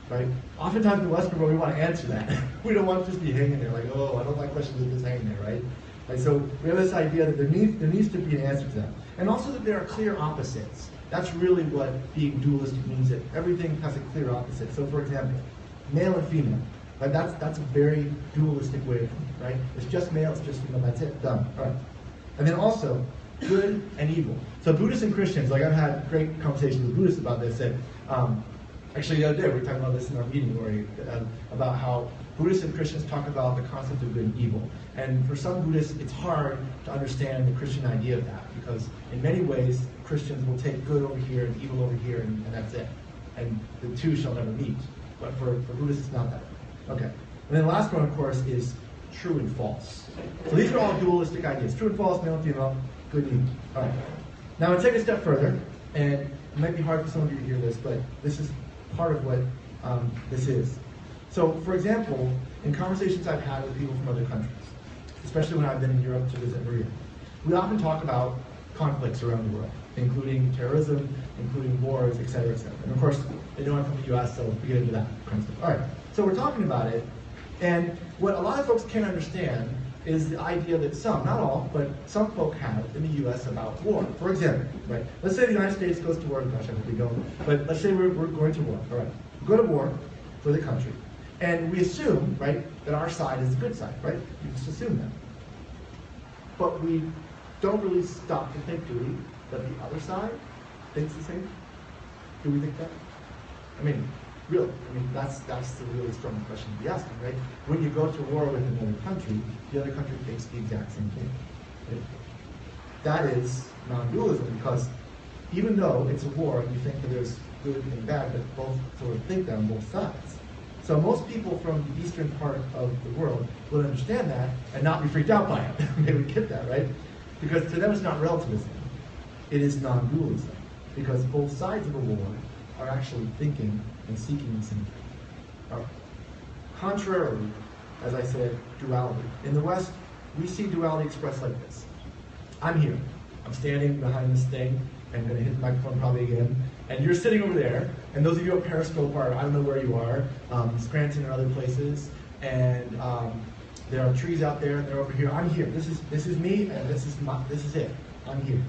right? Oftentimes in the Western world, we want to answer that. We don't want to just be hanging there like, oh, I don't like questions that just hanging there, right? Like, so we have this idea that there needs to be an answer to that. And also that there are clear opposites. That's really what being dualistic means, that everything has a clear opposite. So for example, male and female, right? That's a very dualistic way of thinking, right? It's just male, it's just female, that's it, done, all right. And then also, good and evil. So Buddhists and Christians, like I've had great conversations with Buddhists about this, that actually the other day we were talking about this in our meeting, about how Buddhists and Christians talk about the concept of good and evil. And for some Buddhists, it's hard to understand the Christian idea of that, because in many ways, Christians will take good over here and evil over here, and that's it. And the two shall never meet. But for Buddhists, it's not that way. Okay. And then the last one, of course, is true and false. So these are all dualistic ideas. True and false, male and female, good and evil. All right. Now, I'll take a step further, and it might be hard for some of you to hear this, but this is part of what this is. So, for example, in conversations I've had with people from other countries, especially when I've been in Europe to visit Maria, we often talk about conflicts around the world, including terrorism, including wars, et cetera, et cetera. And of course, they know I'm from the U.S., so we get into that kind of stuff. All right, so we're talking about it, and what a lot of folks can't understand is the idea that some, not all, but some folk have in the U.S. about war. For example, right? Let's say the United States goes to war. Gosh, I hope we don't. But let's say we're going to war. All right, we go to war for the country, and we assume, right, that our side is the good side, right? We just assume that. But we don't really stop to think, do we, that the other side thinks the same? Do we think that? I mean, really, that's the really strong question to be asking, right? When you go to war with another country, the other country thinks the exact same thing. Right? That is non-dualism, because even though it's a war, you think that there's good and bad, but both sort of think that on both sides. So most people from the eastern part of the world will understand that and not be freaked out by it. They would get that, right? Because to them it's not relativism. It is non-dualism. Because both sides of a war are actually thinking and seeking the same thing. Contrarily, as I said, duality. In the West, we see duality expressed like this. I'm here. I'm standing behind this thing. I'm going to hit the microphone probably again. And you're sitting over there. And those of you at Periscope are, I don't know where you are, Scranton and other places. And there are trees out there, and they're over here. I'm here. This is me, and this is it. I'm here.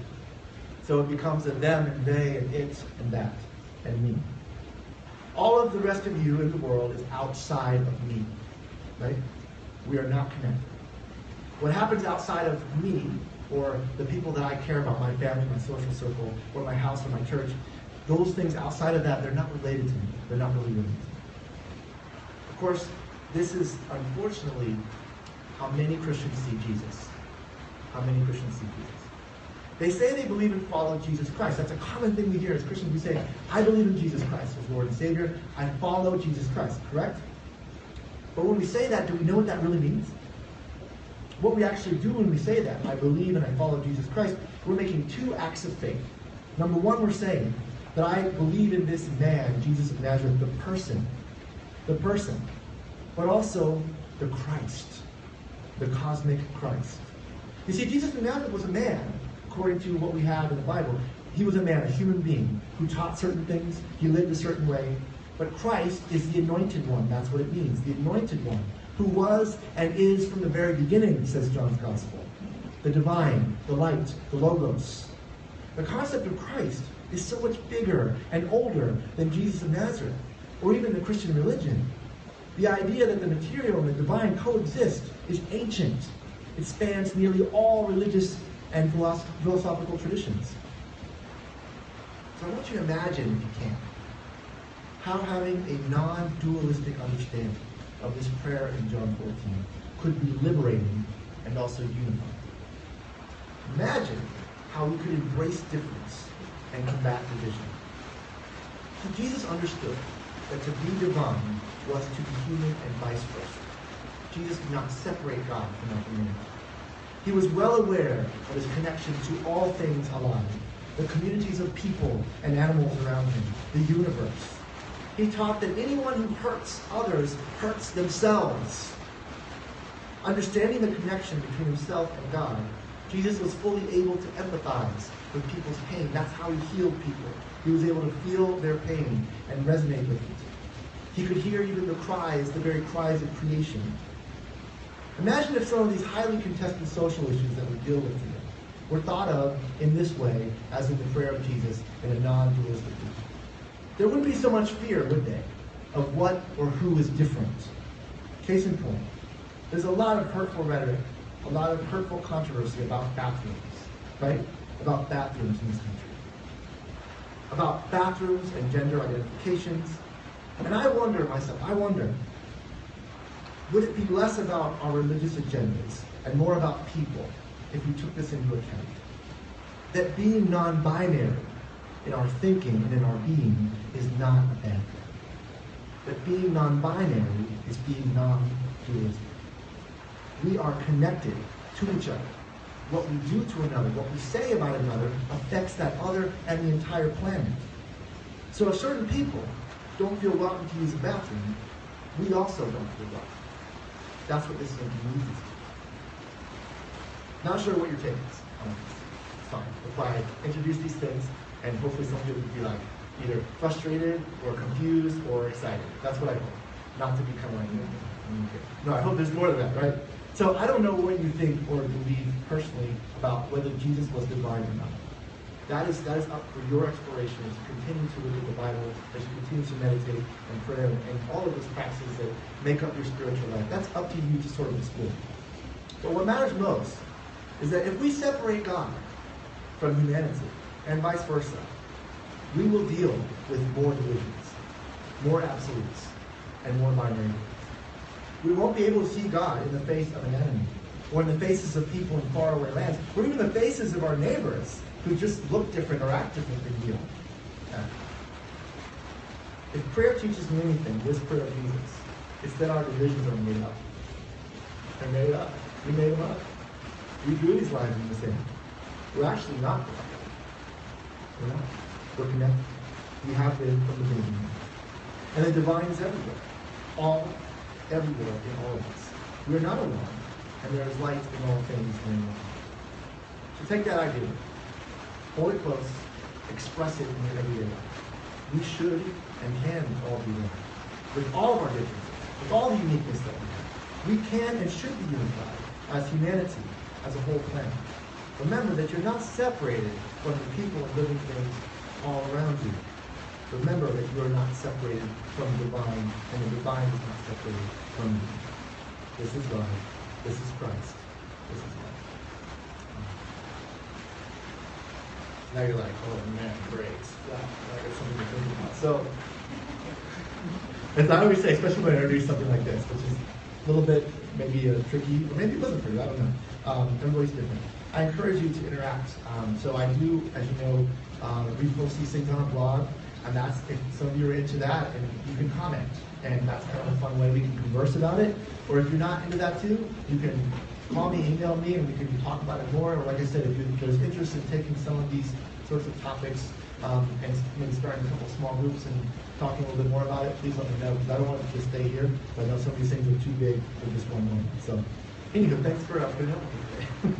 So it becomes a them and they and it and that and me. All of the rest of you in the world is outside of me, right? We are not connected. What happens outside of me, or the people that I care about, my family, my social circle, or my house or my church, those things outside of that, they're not related to me. They're not really related to me. Of course, this is unfortunately how many Christians see Jesus. How many Christians see Jesus. They say they believe and follow Jesus Christ. That's a common thing we hear as Christians. We say, I believe in Jesus Christ as Lord and Savior. I follow Jesus Christ, correct? But when we say that, do we know what that really means? What we actually do when we say that, I believe and I follow Jesus Christ, we're making two acts of faith. Number one, we're saying that I believe in this man, Jesus of Nazareth, the person, but also the Christ, the cosmic Christ. You see, Jesus of Nazareth was a man, according to what we have in the Bible. He was a man, a human being, who taught certain things, he lived a certain way. But Christ is the anointed one, that's what it means, the anointed one, who was and is from the very beginning, says John's Gospel. The divine, the light, the Logos. The concept of Christ is so much bigger and older than Jesus of Nazareth, or even the Christian religion. The idea that the material and the divine coexist is ancient. It spans nearly all religious and philosophical traditions. So I want you to imagine, if you can, how having a non-dualistic understanding of this prayer in John 14 could be liberating and also unifying. Imagine how we could embrace difference and combat division. So Jesus understood that to be divine was to be human and vice versa. Jesus did not separate God from our humanity. He was well aware of his connection to all things alive, the communities of people and animals around him, the universe. He taught that anyone who hurts others hurts themselves. Understanding the connection between himself and God, Jesus was fully able to empathize with people's pain. That's how he healed people. He was able to feel their pain and resonate with it. He could hear even the cries, the very cries of creation. Imagine if some of these highly contested social issues that we deal with today were thought of in this way, as in the prayer of Jesus, in a non-dualistic way. There wouldn't be so much fear, would they, of what or who is different. Case in point, there's a lot of hurtful rhetoric, a lot of hurtful controversy about bathrooms, right? About bathrooms in this country. About bathrooms and gender identifications. And I wonder myself, would it be less about our religious agendas and more about people if we took this into account? That being non-binary in our thinking and in our being is not a bad thing. That being non-binary is being non-dualistic. We are connected to each other. What we do to another, what we say about another, affects that other and the entire planet. So if certain people don't feel welcome to use a bathroom, we also don't feel welcome. That's what this is going to be used. Not sure what your take is on this. Fine. If I introduce these things, and hopefully some people will be like either frustrated or confused or excited. That's what I hope. Not to become like, no, I hope there's more than that, right? So I don't know what you think or believe personally about whether Jesus was divine or not. That is up for your exploration as you continue to look at the Bible, as you continue to meditate and prayer and all of those practices that make up your spiritual life. That's up to you to sort of explore. But what matters most is that if we separate God from humanity and vice versa, we will deal with more divisions, more absolutes, and more binary. We won't be able to see God in the face of an enemy, or in the faces of people in faraway lands, or even the faces of our neighbors who just look different or act different than you. If prayer teaches me anything, this prayer of Jesus, it's that our divisions are made up. They're made up. We made them up. We drew these lines in the sand. We're actually not divided. We're not. We're connected. We have been from the beginning. And the divine is everywhere. Everywhere in all of us. We are not alone. And there is light in all things and in all. So take that idea. Hold it close. Express it in your everyday life. We should and can all be one. With all of our differences, with all the uniqueness that we have, we can and should be unified as humanity, as a whole planet. Remember that you're not separated from the people and living things all around you. Remember that you are not separated from the divine, and the divine is not separated from you. This is God. This is Christ. This is life. Now you're like, oh man, great. Yeah, I got something to think about. So, as I always say, especially when I introduce something like this, which is a little bit maybe tricky, or maybe it wasn't for you, I don't know. Everybody's different. I encourage you to interact. So I do, as you know, repost these things on a blog, and that's, if some of you are into that, and you can comment, and that's kind of a fun way we can converse about it. Or if you're not into that too, you can call me, email me, and we can talk about it more. Or like I said, if there's interest in taking some of these sorts of topics and maybe starting a couple of small groups and talking a little bit more about it, please let me know, because I don't want it to just stay here. But I know some of these things are too big for just one moment. So, anywho, thanks for helping me today.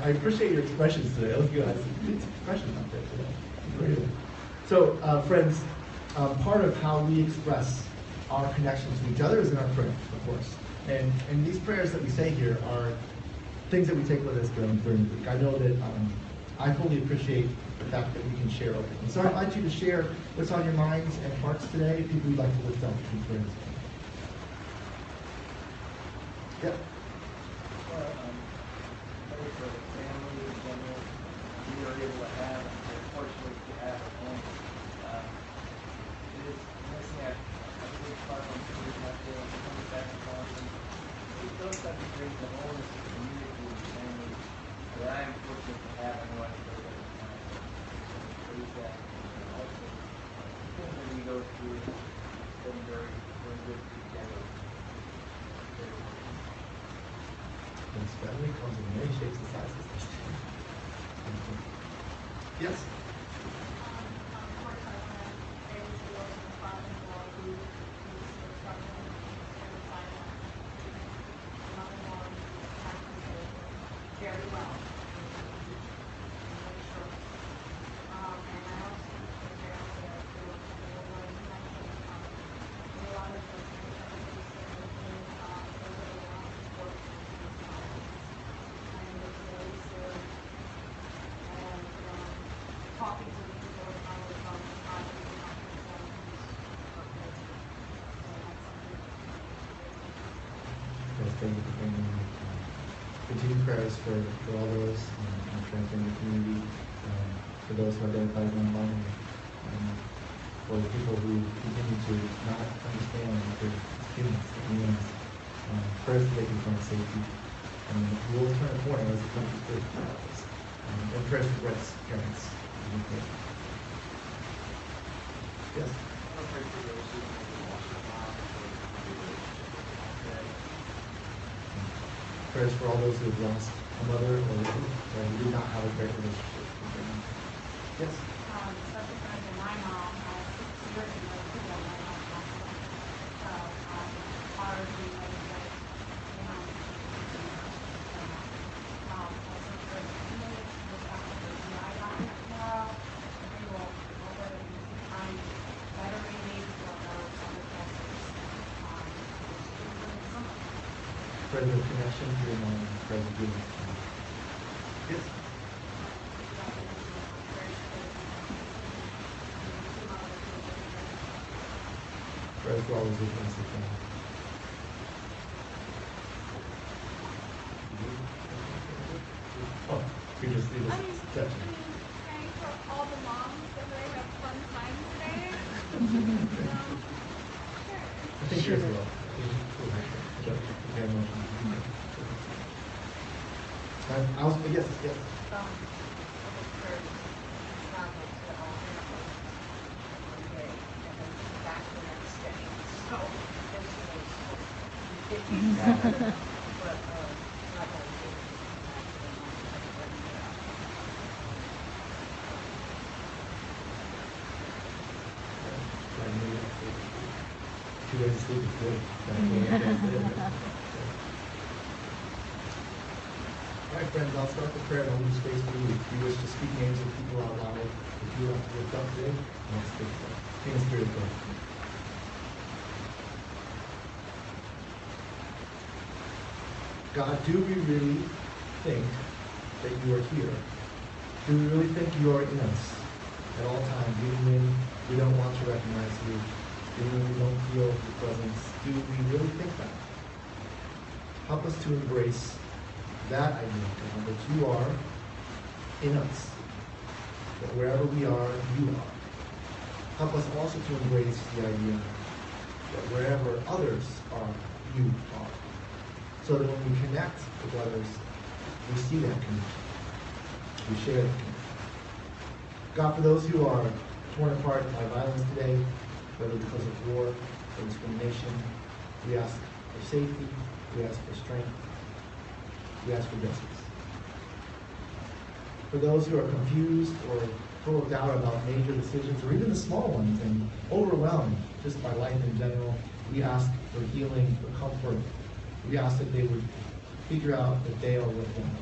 I appreciate your expressions today. That was good. I had some good expressions out there today. Very good. So, friends, part of how we express our connection to each other is in our prayer, of course. And these prayers that we say here are things that we take with us during the week. I know that I fully appreciate the fact that we can share openly. So I invite you to share what's on your minds and hearts today, people you'd like to lift up in prayer. Yep. Pray for the families that ultimately we go through some very good together. His family comes in many shapes and sizes. Yes? Very well. And I also think that there was a lot of talking to the people about the project Yes, thank you for bringing continued prayers for all those and transforming the community, for those who identify as non-binary, for the people who continue to not understand that they're humans, prayers that they can find safety. And we will turn a corner as the country goes. And prayers for Brett's parents. Yes? I'll pray for those who have lost their lives or today. Prayers for all those who have lost a mother or who do not have a great relationship with them. Yes? Such a friend of my mom, 6 years ago, my mom passed away. So, hard to know that, Prayers of connection to your mom, prayers of healing. Yes? Prayers for all those who can see family. Oh, we just touching. Praying for all the moms that they have fun times today. I think yours will. Yes, yes. Two days of sleep is good. Alright friends, I'll start the prayer and I'll leave space for you. If you wish to speak names of people out loud, if you want to lift up today, I'll speak for you. King of Spirit, go. God, do we really think that you are here? Do we really think you are in us at all times, even when we don't want to recognize you, even when we don't feel your presence? Do we really think that? Help us to embrace that idea, God, that you are in us, that wherever we are, you are. Help us also to embrace the idea that wherever others are, you are. So that when we connect with others, we see that connection. We share that connection. God, for those who are torn apart by violence today, whether because of war or discrimination, we ask for safety, we ask for strength, we ask for justice. For those who are confused or full of doubt about major decisions, or even the small ones, and overwhelmed just by life in general, we ask for healing, for comfort. We ask that they would figure out that they are worthwhile.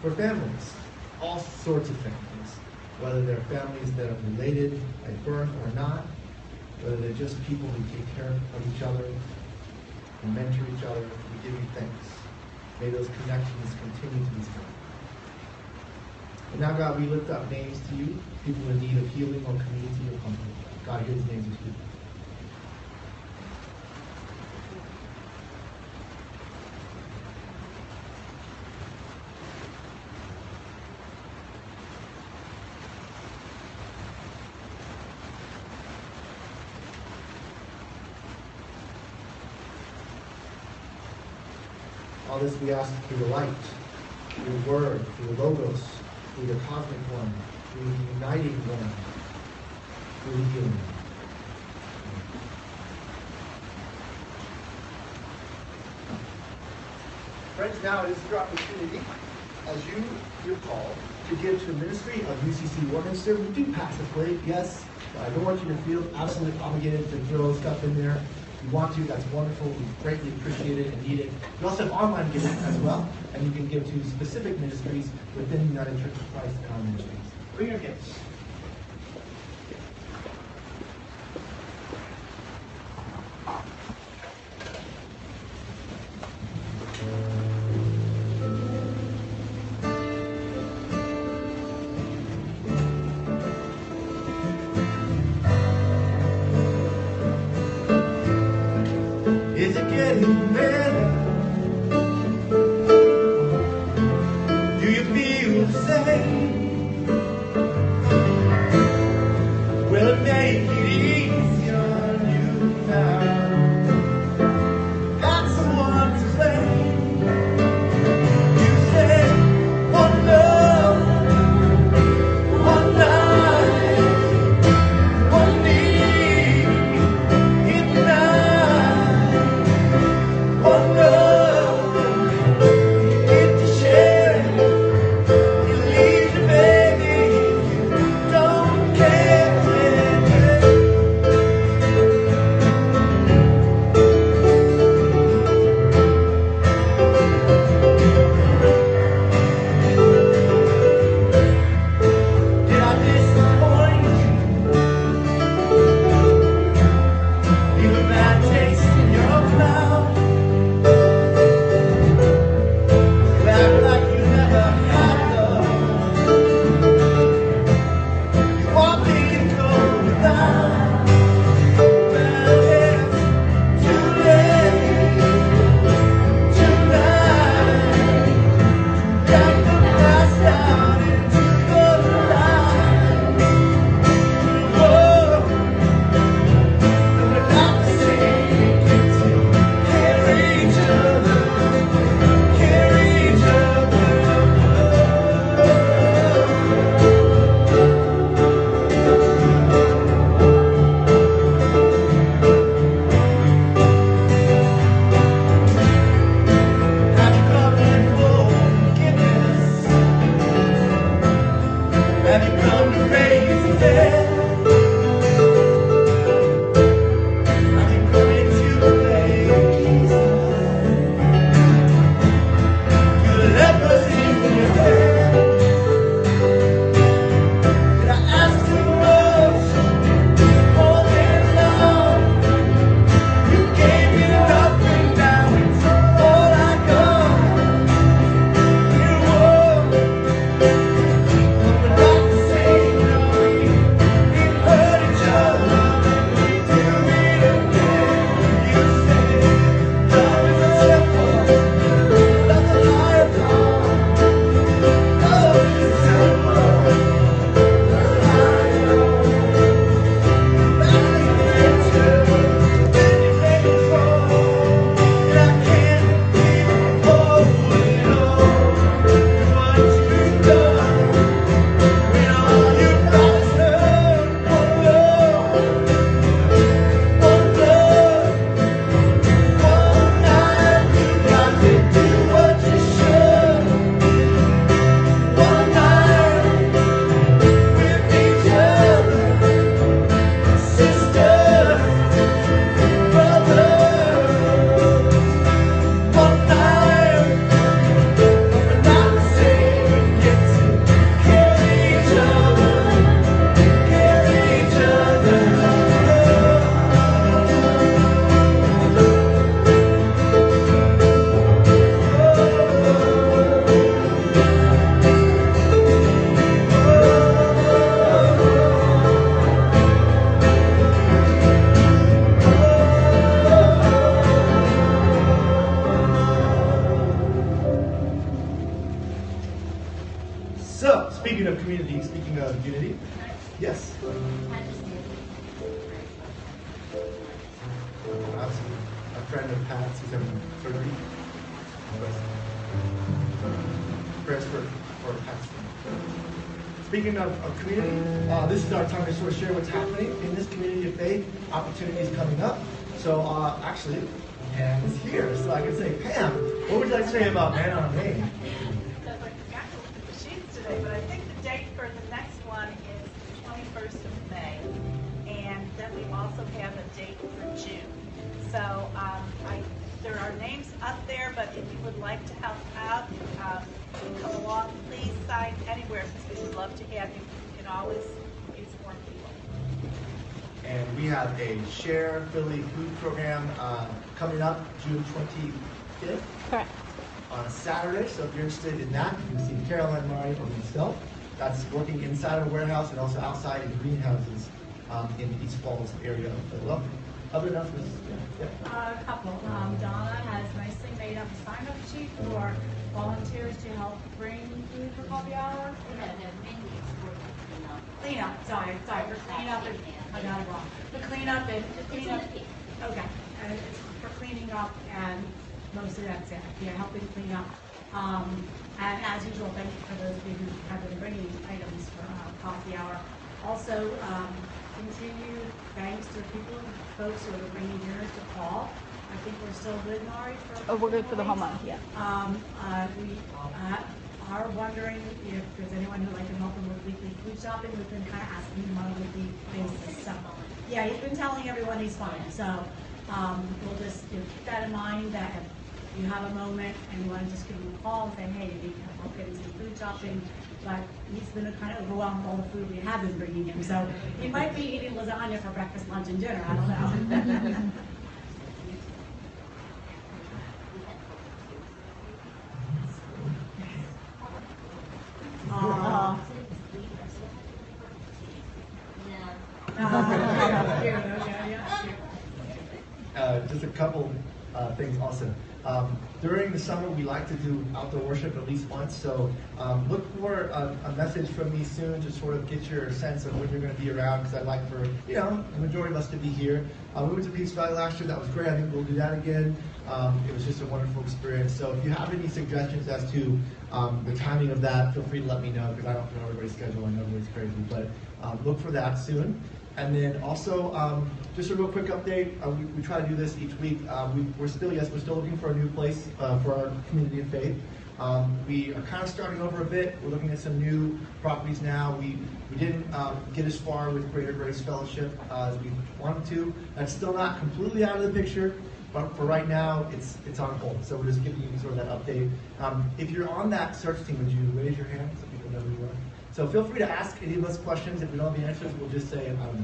For families, all sorts of families, whether they're families that are related by birth or not, whether they're just people who take care of each other and mentor each other, we give you thanks. May those connections continue to be strong. And now, God, we lift up names to you, people in need of healing or community or comfort. God, hear these names of people. All this we ask through the light, through the word, through the logos, through the cosmic one, through the uniting one, through the healing. Friends, now is your opportunity, as you're called, to give to the ministry of UCC Warminster. We do pass a plate, yes. I don't want you to feel absolutely obligated to throw stuff in there. If you want to, that's wonderful. We greatly appreciate it and need it. We also have online giving as well, and you can give to specific ministries within the United Church of Christ and our ministries. Bring your gifts. Is it getting better? Do you feel the same? Will it make it easy on you now? Got someone to blame. You said one love, one life, one need in life. One love, you get to share it. You leave the baby, you don't care. Did I disappoint you? Leave a bad taste in your mouth. You act like you never had love. You want me to go without. Well, it's too late tonight. Drag the past out into the light. Whoa, and we're not the same. Carry each other. Carry each other. Have you come in for forgiveness? Have you come to raise the dead? Have you come into the place? To the lepers in your head? Did I ask too much? More than love. You gave me nothing, now it's all I got. You were, but not the same, no, we didn't hurt each other. Do it again. You said, love is a temple, love's a higher power. Love is a temple, love's a higher power. So, speaking of community, speaking of unity, yes. A friend of Pat's who's having surgery. Prayers for Pat's friend. speaking of community, this is our time to sort of share what's happening in this community of faith, opportunities coming up. So actually, Pam is here, so I can say, Pam, what would you like to say about Man on a Main? Because I forgot to look at the sheets today, but I think the date for the next one is the 21st of May. And then we also have a date for June. So there are names up there, but if you would like to help out, come along, please sign anywhere because we would love to have you. You can always use more people. And we have a Share Philly food program coming up June 25th. Correct. On a Saturday, so if you're interested in that, you can see Caroline, Mari, or myself. That's working inside of a warehouse and also outside in greenhouses in the East Falls area of Philadelphia. Other announcements? Yeah. A couple. Donna has nicely made up a sign-up sheet for volunteers to help bring food for coffee hour. Clean up, sorry, for clean up, I got it wrong. For clean up and, okay, and it's for cleaning up and mostly that's it, yeah, helping clean up. And as usual, thank you for those of you who have been bringing items for coffee hour. Also, continued thanks to folks who are bringing dinners to Paul. I think we're still good, Mari, for We're good for the whole month, yeah. We are wondering if there's anyone who'd like to help him with weekly food shopping. We've been kind of asking him on a weekly basis. So, yeah, he's been telling everyone he's fine. So, we'll just keep that in mind that if you have a moment and you want to just give him a call and say, hey, you need help getting some food shopping. But he's been kind of overwhelmed with all the food we have been bringing him. So, he might be eating lasagna for breakfast, lunch, and dinner. I don't know. Just a couple things also. During the summer, we like to do outdoor worship at least once, so look for a message from me soon to sort of get your sense of when you're going to be around, because I'd like for, the majority of us to be here. We went to Peace Valley last year. That was great. I think we'll do that again. It was just a wonderful experience. So if you have any suggestions as to the timing of that, feel free to let me know, because I don't know everybody's schedule. I know everybody's crazy, but look for that soon. And then also, just a real quick update. We try to do this each week. We're still looking for a new place for our community of faith. We are kind of starting over a bit. We're looking at some new properties now. We didn't get as far with Greater Grace Fellowship as we wanted to. That's still not completely out of the picture, but for right now, it's on hold. So we're just giving you sort of that update. If you're on that search team, would you raise your hand so people know who you are? So feel free to ask any of us questions. If we don't have the answers, we'll just say, I don't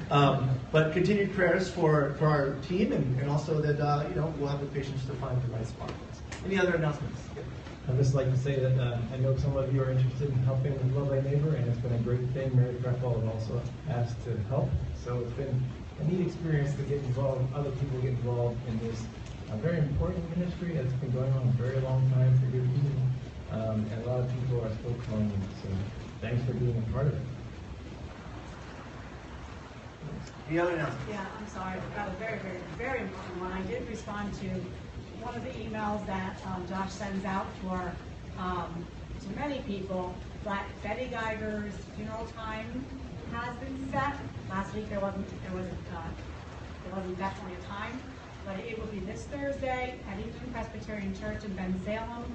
know. But continued prayers for our team, and also that we'll have the patience to find the right spot for us. Any other announcements? Yeah. I'd just like to say that I know some of you are interested in helping with Love Thy Neighbor, and it's been a great thing. Mary Greppel has also asked to help. So it's been a neat experience to get involved, other people get involved in this very important ministry that's been going on a very long time for good reason. And a lot of people are still calling in, so thanks for being a part of it. Any other announcements? Yeah, I'm sorry. I've got a very, very, very important one. I did respond to one of the emails that Josh sends out to many people, but Betty Geiger's funeral time has been set. Last week there wasn't definitely a time, but it will be this Thursday at Eastern Presbyterian Church in Bensalem.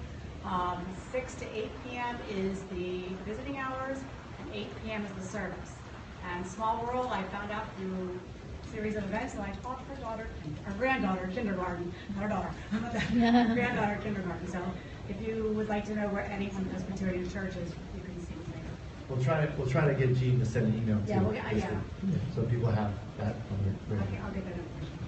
6 to 8 p.m. is the visiting hours, and 8 p.m. is the service. And small world, I found out through a series of events, and I taught her granddaughter kindergarten, not her daughter, granddaughter kindergarten. So if you would like to know where any one of the Presbyterian churches, you can see me there. We'll try to get Gene to send an email too. Yeah, So people have that on their radar. I'll get that information.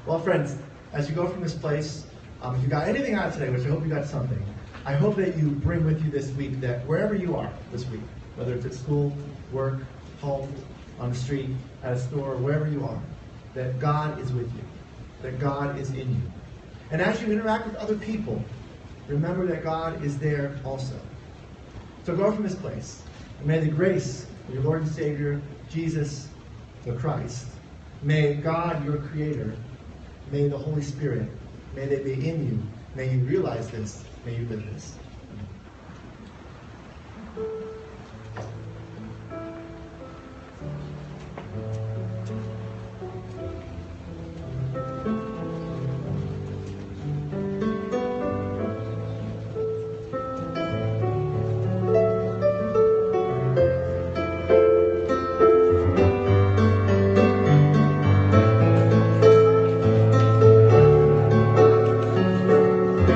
Well, friends, as you go from this place, if you got anything out of today, which I hope you got something, I hope that you bring with you this week that wherever you are this week, whether it's at school, work, home, on the street, at a store, wherever you are, that God is with you, that God is in you. And as you interact with other people, remember that God is there also. So go from this place, and may the grace of your Lord and Savior, Jesus the Christ, may God, your Creator, may the Holy Spirit, may they be in you. May you realize this. May you live this.